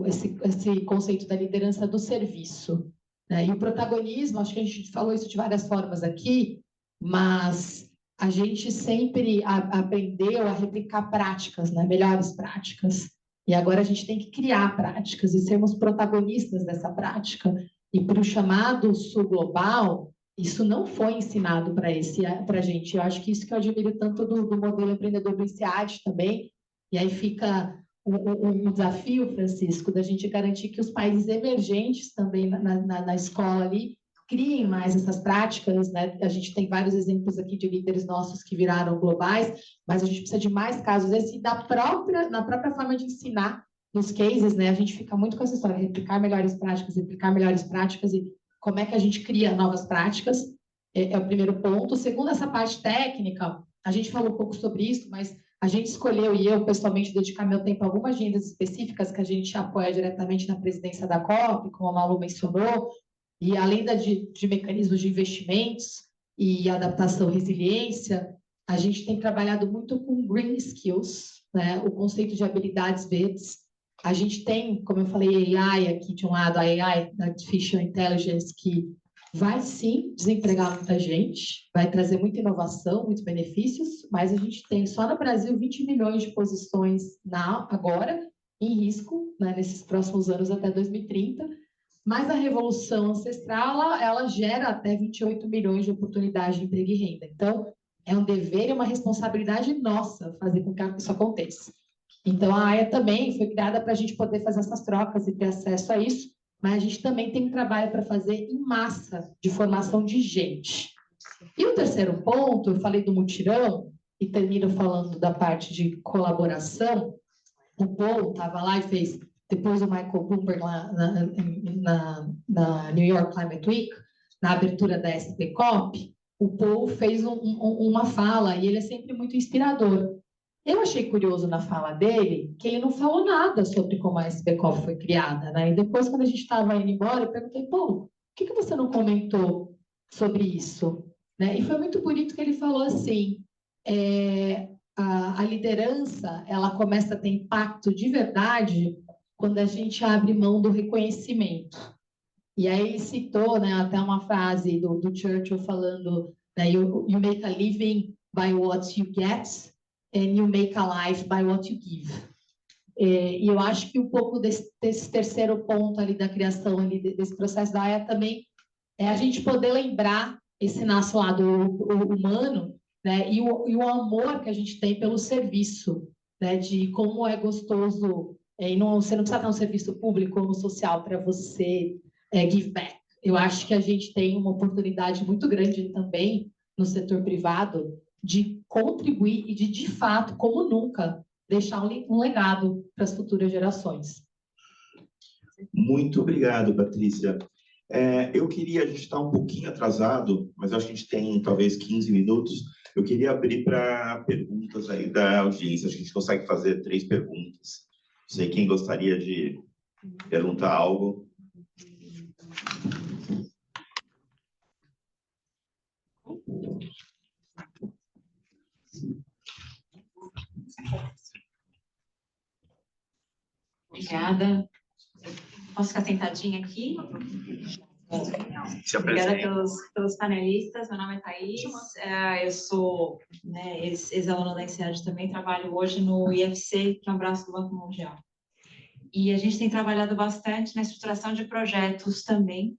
esse conceito da liderança do serviço, né? E o protagonismo, acho que a gente falou isso de várias formas aqui, mas a gente sempre aprendeu a replicar práticas, né, melhores práticas. E agora a gente tem que criar práticas e sermos protagonistas dessa prática. E para o chamado Sul Global, isso não foi ensinado para a gente. Eu acho que isso que eu admiro tanto do modelo empreendedor do INSEAD também. E aí fica um desafio, Francisco, da gente garantir que os países emergentes também na escola ali criem mais essas práticas, né? A gente tem vários exemplos aqui de líderes nossos que viraram globais, mas a gente precisa de mais casos desses na própria forma de ensinar nos cases, né? A gente fica muito com essa história, replicar melhores práticas e como é que a gente cria novas práticas, é o primeiro ponto. Segundo, essa parte técnica, a gente falou um pouco sobre isso, mas A gente escolheu, e eu pessoalmente dedicar meu tempo a algumas agendas específicas que a gente apoia diretamente na presidência da COP, como a Malu mencionou, e além de mecanismos de investimentos e adaptação e resiliência, a gente tem trabalhado muito com green skills, né? O conceito de habilidades verdes. A gente tem, como eu falei, AI aqui de um lado, a AI, Artificial Intelligence, que vai sim desempregar muita gente, vai trazer muita inovação, muitos benefícios, mas a gente tem só no Brasil 20 milhões de posições agora em risco, né, nesses próximos anos até 2030, mas a revolução ancestral ela gera até 28 milhões de oportunidades de emprego e renda. Então, é um dever e uma responsabilidade nossa fazer com que isso aconteça. Então, a AIA também foi criada para a gente poder fazer essas trocas e ter acesso a isso, mas a gente também tem um trabalho para fazer em massa de formação de gente. E o terceiro ponto, eu falei do mutirão, e termino falando da parte de colaboração. O Paul estava lá e fez, depois do Michael Bloomberg lá na New York Climate Week, na abertura da SP COP, o Paul fez uma fala, e ele é sempre muito inspirador. Eu achei curioso na fala dele que ele não falou nada sobre como a SPCOP foi criada, né? E depois, quando a gente estava indo embora, eu perguntei, pô, por que você não comentou sobre isso? Né? E foi muito bonito que ele falou assim, a liderança, ela começa a ter impacto de verdade quando a gente abre mão do reconhecimento. E aí ele citou, né, até uma frase do Churchill falando, né, you make a living by what you get, and you make a life by what you give. E eu acho que um pouco desse terceiro ponto ali da criação, ali, desse processo da AIA também, é a gente poder lembrar esse nosso lado humano, né, e o amor que a gente tem pelo serviço, né, de como é gostoso, e você não precisa ter um serviço público ou social para você give back. Eu acho que a gente tem uma oportunidade muito grande também no setor privado de contribuir e de fato, como nunca, deixar um legado para as futuras gerações. Muito obrigado, Patrícia. A gente está um pouquinho atrasado, mas acho que a gente tem talvez 15 minutos. Eu queria abrir para perguntas aí da audiência. Acho que a gente consegue fazer 3 perguntas. Não sei quem gostaria de perguntar algo. Obrigada. Posso ficar sentadinha aqui? Obrigada pelos panelistas. Meu nome é Thaís. Eu sou ex-aluna da INSEAD também. Trabalho hoje no IFC, que é um braço do Banco Mundial. E a gente tem trabalhado bastante na estruturação de projetos também.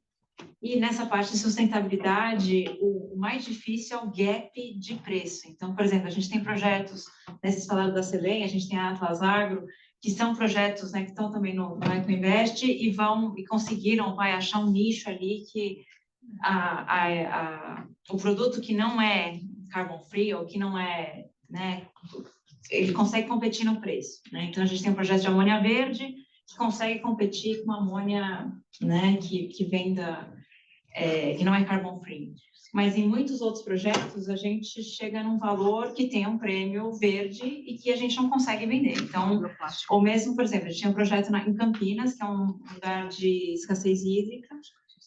E nessa parte de sustentabilidade, o mais difícil é o gap de preço. Então, por exemplo, a gente tem projetos, nesses falaram da Selem, a gente tem a Atlas Agro, que são projetos, né, que estão também no EcoInvest e conseguiram achar um nicho ali que o produto que não é carbon free ou que não é, né, ele consegue competir no preço, né? Então a gente tem um projeto de amônia verde que consegue competir com amônia, né, que vem que não é carbon free. Mas em muitos outros projetos, a gente chega num valor que tem um prêmio verde e que a gente não consegue vender. Então, ou mesmo, por exemplo, a gente tinha um projeto em Campinas, que é um lugar de escassez hídrica,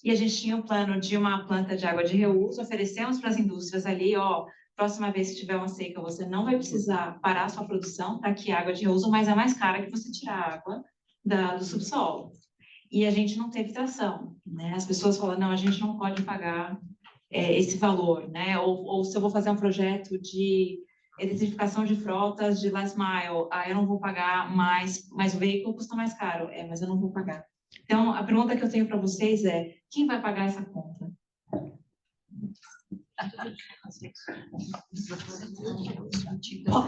e a gente tinha um plano de uma planta de água de reuso, oferecemos para as indústrias ali, próxima vez que tiver uma seca, você não vai precisar parar a sua produção, tá aqui água de reuso, mas é mais cara que você tirar a água do subsolo. E a gente não teve tração, né? As pessoas falam, não, a gente não pode pagar esse valor, né? Ou se eu vou fazer um projeto de eletrificação de frotas de last mile, eu não vou pagar mais, mas o veículo custa mais caro, mas eu não vou pagar. Então, a pergunta que eu tenho para vocês é, quem vai pagar essa conta?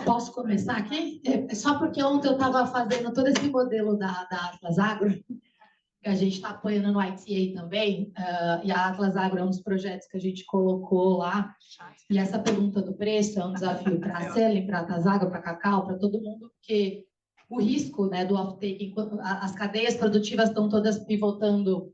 Posso começar aqui? Só porque ontem eu estava fazendo todo esse modelo da Atlas Agro, que a gente está apoiando no ITA também, e a Atlas Agro é um dos projetos que a gente colocou lá, e essa pergunta do preço é um desafio para a Selem, para a Atlas Agro, para a Cacau, para todo mundo, porque o risco, né, do off-take, as cadeias produtivas estão todas pivotando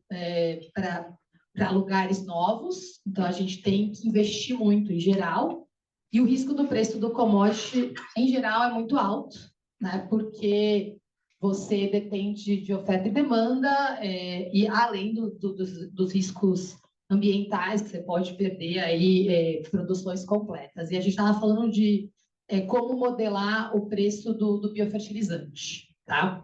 para lugares novos, então a gente tem que investir muito em geral, E o risco do preço do commodity, em geral, é muito alto, né? Porque você depende de oferta e demanda, e além dos riscos ambientais, que você pode perder aí produções completas. E a gente estava falando de como modelar o preço do biofertilizante, tá?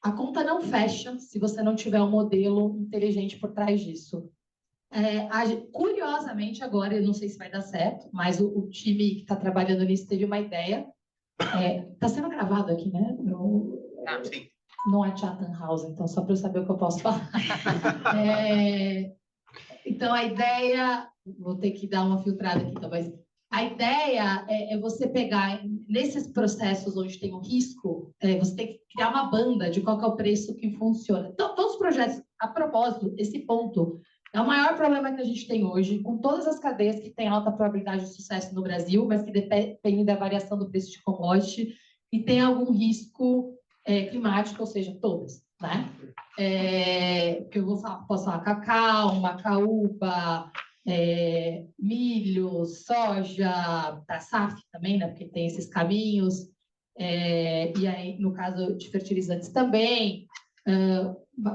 A conta não fecha se você não tiver um modelo inteligente por trás disso. Curiosamente, agora, eu não sei se vai dar certo, mas o time que está trabalhando nisso teve uma ideia. Está sendo gravado aqui, né? Sim. Não é Chatham House, então, só para eu saber o que eu posso falar. Então, a ideia... Vou ter que dar uma filtrada aqui, talvez. A ideia é você pegar, nesses processos onde tem um risco, você tem que criar uma banda de qual que é o preço que funciona. Então, todos os projetos, a propósito, esse ponto é o maior problema que a gente tem hoje, com todas as cadeias que têm alta probabilidade de sucesso no Brasil, mas que dependem da variação do preço de commodity e tem algum risco climático, ou seja, todas, né? Que eu posso falar cacau, macaúba, milho, soja, para SAF também, né? Porque tem esses caminhos, e aí, no caso de fertilizantes também.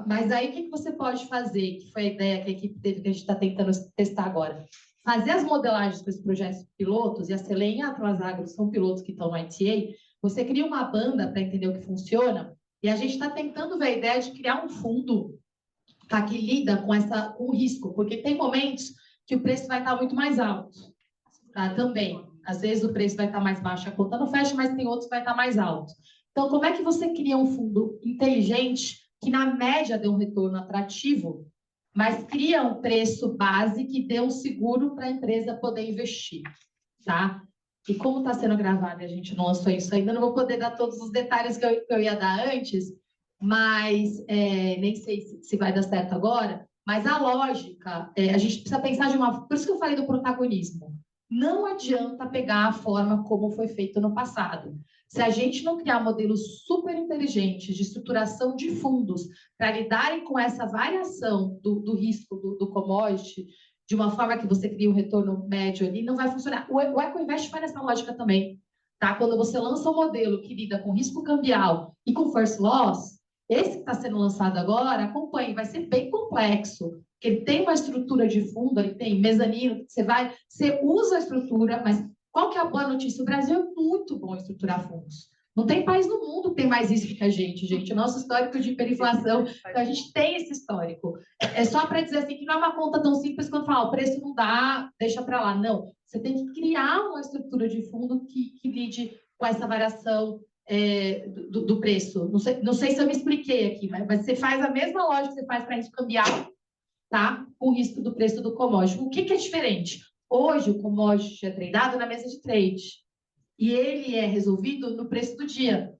Mas aí, o que você pode fazer? Que foi a ideia que a equipe teve, que a gente está tentando testar agora. Fazer as modelagens com esses projetos pilotos, e a Selem e a Atlas Agro são pilotos que estão no ITA, você cria uma banda para entender o que funciona, e a gente está tentando ver a ideia de criar um fundo que lida com o risco, porque tem momentos que o preço vai estar muito mais alto, também. Às vezes o preço vai estar mais baixo, a conta não fecha, mas tem outros que vai estar mais alto. Então, como é que você cria um fundo inteligente que, na média, dê um retorno atrativo, mas cria um preço base que dê um seguro para a empresa poder investir, tá? E como está sendo gravado e a gente não lançou isso ainda, não vou poder dar todos os detalhes que eu ia dar antes, mas nem sei se vai dar certo agora, mas a lógica, a gente precisa pensar de uma... Por isso que eu falei do protagonismo. Não adianta pegar a forma como foi feito no passado. Se a gente não criar modelos super inteligentes de estruturação de fundos para lidarem com essa variação do risco do commodity, de uma forma que você cria um retorno médio ali, não vai funcionar. O EcoInvest vai nessa lógica também, tá? Quando você lança um modelo que lida com risco cambial e com first loss, esse que está sendo lançado agora, acompanhe, vai ser bem complexo, porque ele tem uma estrutura de fundo, ele tem mezanino, você usa a estrutura, mas qual que é a boa notícia? O Brasil é muito bom em estruturar fundos. Não tem país no mundo que tem mais isso que a gente. O nosso histórico de hiperinflação, então a gente tem esse histórico. É só para dizer assim que não é uma conta tão simples quando fala, o preço não dá, deixa para lá. Não, você tem que criar uma estrutura de fundo que lide com essa variação do preço. Não sei se eu me expliquei aqui, mas você faz a mesma lógica que você faz para risco cambial, tá? Com o risco do preço do commodity. O que é diferente? Hoje, o commodity é tradeado na mesa de trade e ele é resolvido no preço do dia.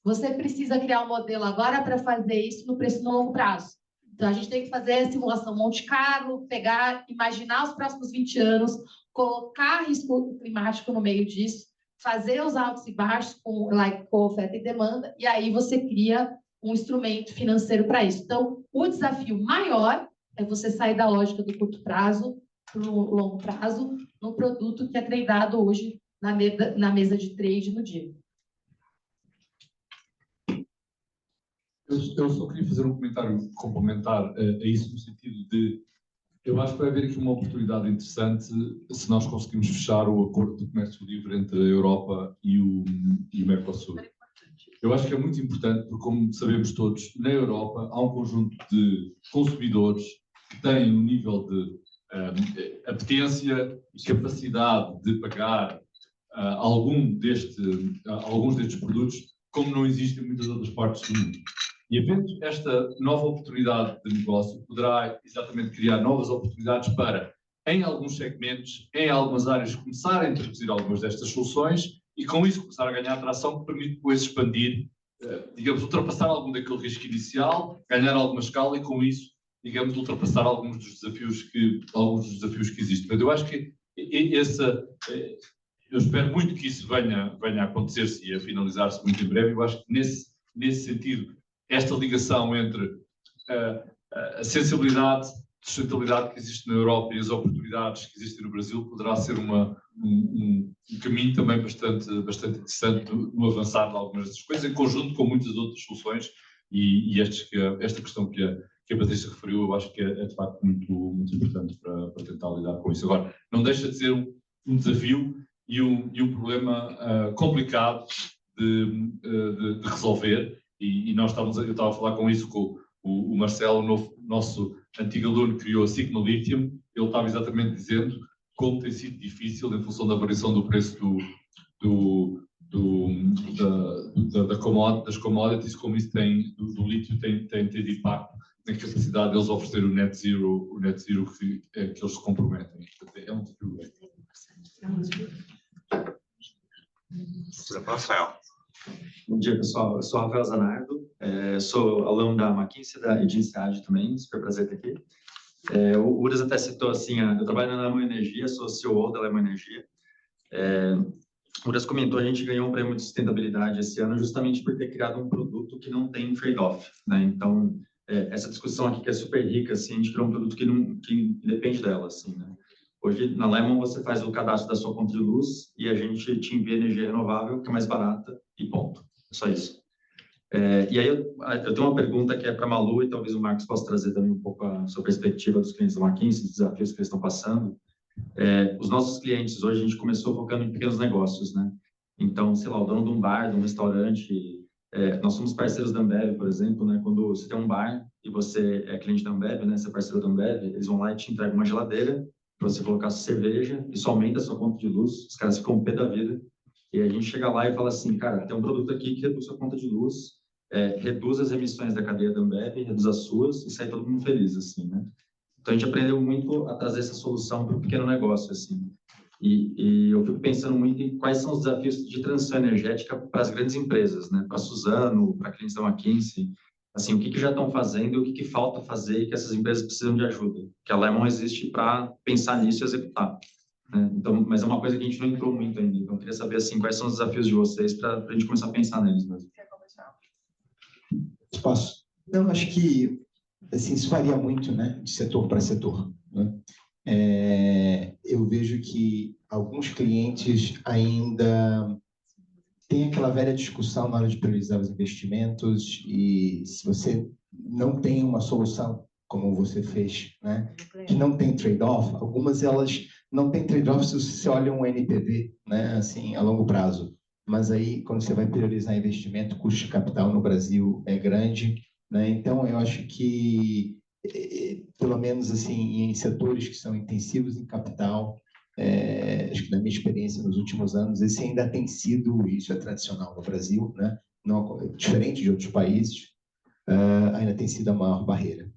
Você precisa criar um modelo agora para fazer isso no preço no longo prazo. Então, a gente tem que fazer a simulação Monte Carlo, imaginar os próximos 20 anos, colocar risco climático no meio disso, fazer os altos e baixos com oferta e demanda, e aí você cria um instrumento financeiro para isso. Então, o desafio maior é você sair da lógica do curto prazo para o longo prazo, num produto que é tradeado hoje na mesa de trade no dia. Eu só queria fazer um comentário complementar a isso, no sentido de eu acho que vai haver aqui uma oportunidade interessante se nós conseguimos fechar o acordo de comércio livre entre a Europa e o Mercosul. Eu acho que é muito importante, porque, como sabemos todos, na Europa há um conjunto de consumidores que têm um nível de apetência e capacidade de pagar alguns destes produtos, como não existe em muitas outras partes do mundo. E havendo esta nova oportunidade de negócio, poderá exatamente criar novas oportunidades para, em alguns segmentos, em algumas áreas, começar a introduzir algumas destas soluções e, com isso, começar a ganhar atração que permite depois expandir, digamos, ultrapassar algum daquele risco inicial, ganhar alguma escala e, com isso, digamos, ultrapassar alguns dos desafios que existem. Mas eu acho que eu espero muito que isso venha a acontecer-se e a finalizar-se muito em breve. Eu acho que, nesse sentido, esta ligação entre a sensibilidade, sustentabilidade que existe na Europa e as oportunidades que existem no Brasil, poderá ser um caminho também bastante interessante no avançar de algumas dessas coisas, em conjunto com muitas outras soluções, e esta questão que a Patrícia referiu, eu acho que é de facto muito importante para tentar lidar com isso. Agora, não deixa de ser um desafio e um problema complicado de resolver, e eu estava a falar com isso com o Marcelo, nosso antigo aluno, que criou a Sigma Lithium. Ele estava exatamente dizendo como tem sido difícil, em função da variação do preço das commodities, como isso do lítio tem tido impacto na capacidade deles oferecer o net zero que eles se comprometem. É um desafio grande. Rafael. Bom dia, pessoal. Eu sou Rafael Zanardo, sou aluno da McKinsey e de INSEAD também, super prazer estar aqui. O Uras até citou assim, eu trabalho na Lemon Energia, sou CEO da Lemon Energia. O Uras comentou, a gente ganhou um prêmio de sustentabilidade esse ano justamente por ter criado um produto que não tem trade-off, né? Então, essa discussão aqui que é super rica, assim, a gente criou um produto que depende dela, assim, né? Hoje, na Lemon, você faz o cadastro da sua conta de luz e a gente te envia energia renovável, que é mais barata, e ponto. É só isso. E aí, eu tenho uma pergunta que é para a Malu, e talvez o Marcos possa trazer também um pouco a sua perspectiva dos clientes da McKinsey, dos desafios que eles estão passando. Os nossos clientes, hoje, a gente começou focando em pequenos negócios, né? Então, sei lá, o dono de um bar, de um restaurante, nós somos parceiros da Ambev, por exemplo, né? Quando você tem um bar e você é cliente da Ambev, né? Você é parceiro da Ambev, eles vão lá e te entregam uma geladeira para você colocar sua cerveja, isso aumenta a sua conta de luz, os caras ficam pé da vida, e a gente chega lá e fala assim, cara, tem um produto aqui que reduz sua conta de luz, reduz as emissões da cadeia da Ambev, reduz as suas, e sai todo mundo feliz, assim, né? Então, a gente aprendeu muito a trazer essa solução para o pequeno negócio, assim. E eu fico pensando muito em quais são os desafios de transição energética para as grandes empresas, né? Para a Suzano, para a clientes da McKinsey, assim, o que já estão fazendo e o que falta fazer e que essas empresas precisam de ajuda. Que a Lemon existe para pensar nisso e executar, né? Então, mas é uma coisa que a gente não entrou muito ainda. Então, eu queria saber, assim, quais são os desafios de vocês para a gente começar a pensar neles mesmo. Quer começar? Posso? Não, acho que assim, isso varia muito, né, de setor para setor, né? Eu vejo que alguns clientes ainda têm aquela velha discussão na hora de priorizar os investimentos, e se você não tem uma solução como você fez, né, que não tem trade-off, algumas elas não têm trade-off se você olha um NPV, né, assim, a longo prazo. Mas aí, quando você vai priorizar investimento, custo de capital no Brasil é grande, né? Então, eu acho que, pelo menos assim, em setores que são intensivos em capital, acho que na minha experiência nos últimos anos, esse ainda tem sido, isso é tradicional no Brasil, né? Não, diferente de outros países, ainda tem sido a maior barreira.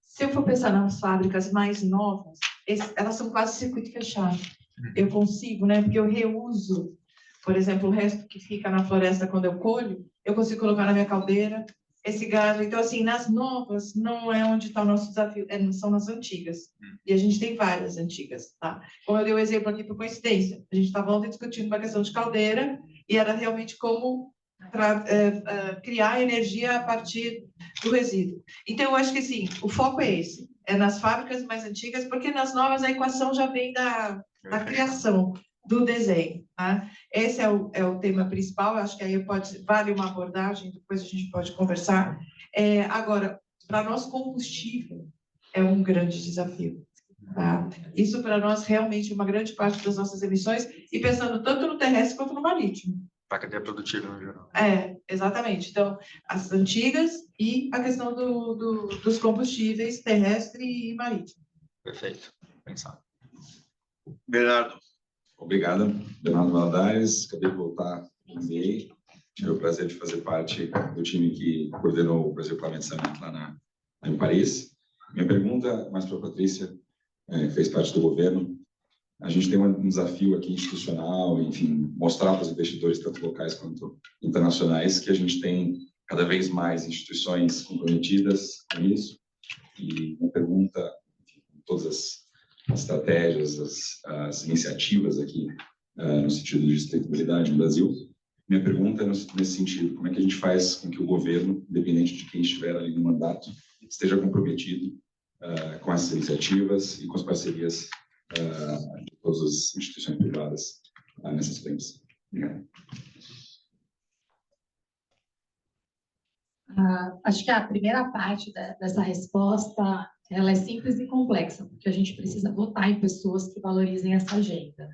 Se eu for pensar nas fábricas mais novas, elas são quase circuito fechado. Eu consigo, né? Porque eu reuso, por exemplo, o resto que fica na floresta quando eu colho, eu consigo colocar na minha caldeira esse gás. Então, assim, nas novas não é onde está o nosso desafio, são nas antigas. E a gente tem várias antigas, tá? Como eu dei o exemplo aqui por coincidência, a gente estava ontem discutindo uma questão de caldeira e era realmente como criar energia a partir do resíduo. Então, eu acho que, assim, o foco é esse, é nas fábricas mais antigas, porque nas novas a equação já vem da criação, do desenho, tá? Esse é o tema principal, eu acho que aí vale uma abordagem, depois a gente pode conversar. Agora, para nós, combustível é um grande desafio, tá? Isso, para nós, realmente é uma grande parte das nossas emissões, e pensando tanto no terrestre quanto no marítimo. Para a cadeia produtiva, no geral. Exatamente. Então, as antigas e a questão dos combustíveis terrestre e marítimo. Perfeito. Pensado. Bernardo. Obrigado, Bernardo Valadares. Acabei de voltar do MBA. Tive o prazer de fazer parte do time que coordenou o Brasil Climate Summit lá em Paris. Minha pergunta, mais para a Patrícia, fez parte do governo. A gente tem um desafio aqui institucional, enfim, mostrar para os investidores, tanto locais quanto internacionais, que a gente tem cada vez mais instituições comprometidas com isso. E uma pergunta, enfim, todas as estratégias, as iniciativas aqui, no sentido de sustentabilidade no Brasil. Minha pergunta é nesse sentido: como é que a gente faz com que o governo, independente de quem estiver ali no mandato, esteja comprometido com essas iniciativas e com as parcerias de todas as instituições privadas nessas frentes. Obrigado. Acho que a primeira parte dessa resposta, ela é simples e complexa, porque a gente precisa votar em pessoas que valorizem essa agenda.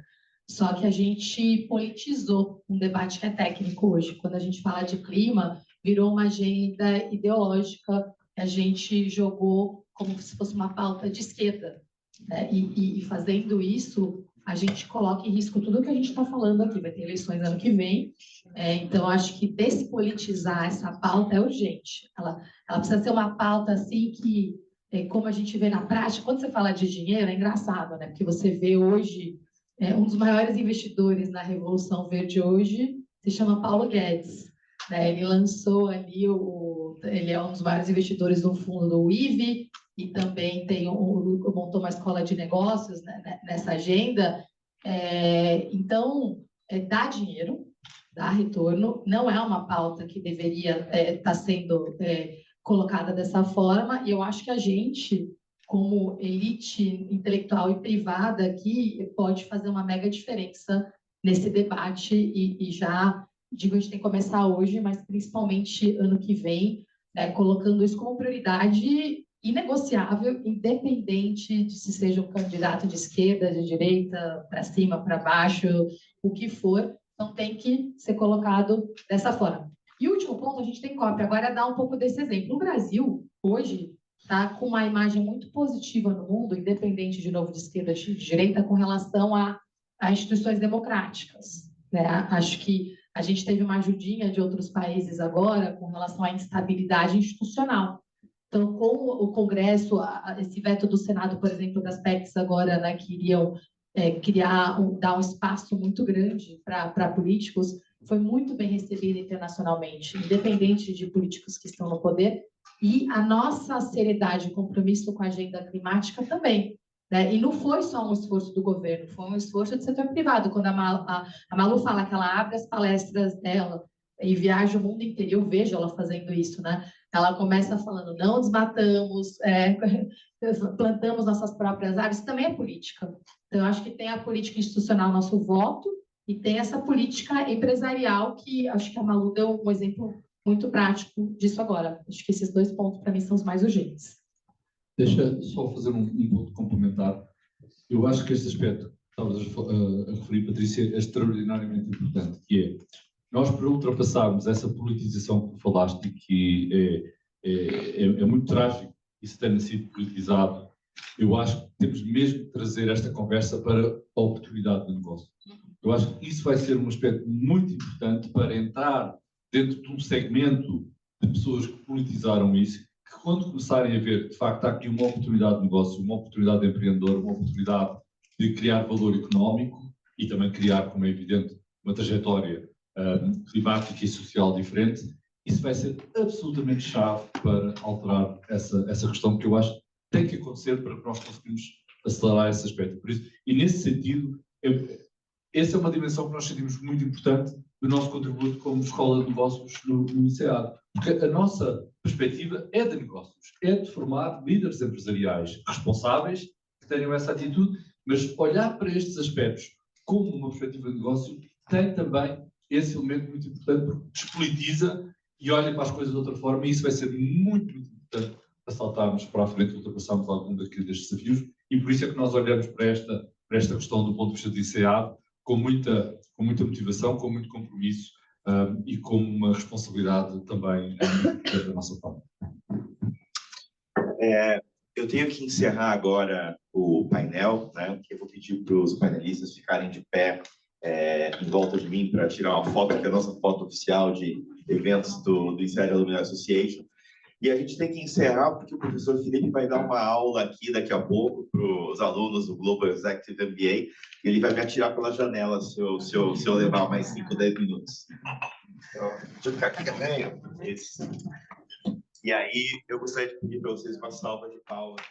Só que a gente politizou um debate que é técnico hoje. Quando a gente fala de clima, virou uma agenda ideológica que a gente jogou como se fosse uma pauta de esquerda, né? E fazendo isso, a gente coloca em risco tudo o que a gente está falando aqui. Vai ter eleições ano que vem, então acho que despolitizar essa pauta é urgente. Ela precisa ser uma pauta assim que, como a gente vê na prática, quando você fala de dinheiro, é engraçado, né? Porque você vê hoje, um dos maiores investidores na Revolução Verde hoje se chama Paulo Guedes, né? Ele lançou ali, ele é um dos maiores investidores do fundo do IVE, e também montou uma escola de negócios, né, nessa agenda. Então, dá dinheiro, dá retorno, não é uma pauta que deveria estar sendo colocada dessa forma, e eu acho que a gente, como elite intelectual e privada aqui, pode fazer uma mega diferença nesse debate, e já digo, a gente tem que começar hoje, mas principalmente ano que vem, colocando isso como prioridade inegociável, independente de se seja um candidato de esquerda, de direita, para cima, para baixo, o que for, então tem que ser colocado dessa forma. E o último ponto, a gente tem cópia, agora é dar um pouco desse exemplo. O Brasil, hoje, está com uma imagem muito positiva no mundo, independente, de novo, de esquerda, de direita, com relação a instituições democráticas, né? Acho que a gente teve uma ajudinha de outros países agora com relação à instabilidade institucional. Então, com o Congresso, esse veto do Senado, por exemplo, das PECs agora, né, que iriam dar um espaço muito grande para políticos, foi muito bem recebido internacionalmente, independente de políticos que estão no poder, e a nossa seriedade e compromisso com a agenda climática também, né? E não foi só um esforço do governo, foi um esforço do setor privado. Quando a Malu fala que ela abre as palestras dela e viaja o mundo inteiro, eu vejo ela fazendo isso, né? Ela começa falando, não desmatamos, plantamos nossas próprias árvores, isso também é política. Então, eu acho que tem a política institucional, nosso voto, e tem essa política empresarial, que acho que a Malu deu um exemplo muito prático disso agora. Acho que esses dois pontos, para mim, são os mais urgentes. Deixa só fazer um ponto complementar. Eu acho que este aspecto que estavas a referir, Patrícia, é extraordinariamente importante, que é, nós, para ultrapassarmos essa politização que falaste, e que é muito trágico isso tenha sido politizado, eu acho que temos mesmo de trazer esta conversa para a oportunidade de negócio. Eu acho que isso vai ser um aspecto muito importante para entrar dentro de um segmento de pessoas que politizaram isso, que quando começarem a ver, de facto, há aqui uma oportunidade de negócio, uma oportunidade de empreendedor, uma oportunidade de criar valor económico e também criar, como é evidente, uma trajetória climática e social diferente, isso vai ser absolutamente chave para alterar essa questão, que eu acho que tem que acontecer para que nós conseguirmos acelerar esse aspecto. Por isso, e nesse sentido, essa é uma dimensão que nós sentimos muito importante do nosso contributo como Escola de Negócios no INSEAD. Porque a nossa perspectiva é de negócios, é de formar líderes empresariais responsáveis, que tenham essa atitude, mas olhar para estes aspectos como uma perspectiva de negócio tem também esse elemento muito importante, porque despolitiza e olha para as coisas de outra forma, e isso vai ser muito, muito importante para saltarmos para a frente e ultrapassarmos algum destes desafios, e por isso é que nós olhamos para esta questão do ponto de vista do INSEAD com muita motivação, com muito compromisso e com uma responsabilidade também da nossa parte. Eu tenho que encerrar agora o painel, né? Que eu vou pedir para os painelistas ficarem de pé em volta de mim para tirar uma foto, que é a nossa foto oficial de eventos do INSEAD Alumni Association. E a gente tem que encerrar porque o professor Felipe vai dar uma aula aqui daqui a pouco para os alunos do Global Executive MBA, e ele vai me atirar pela janela se eu levar mais 5, 10 minutos. Então, deixa eu ficar aqui também. E aí, eu gostaria de pedir para vocês uma salva de palmas.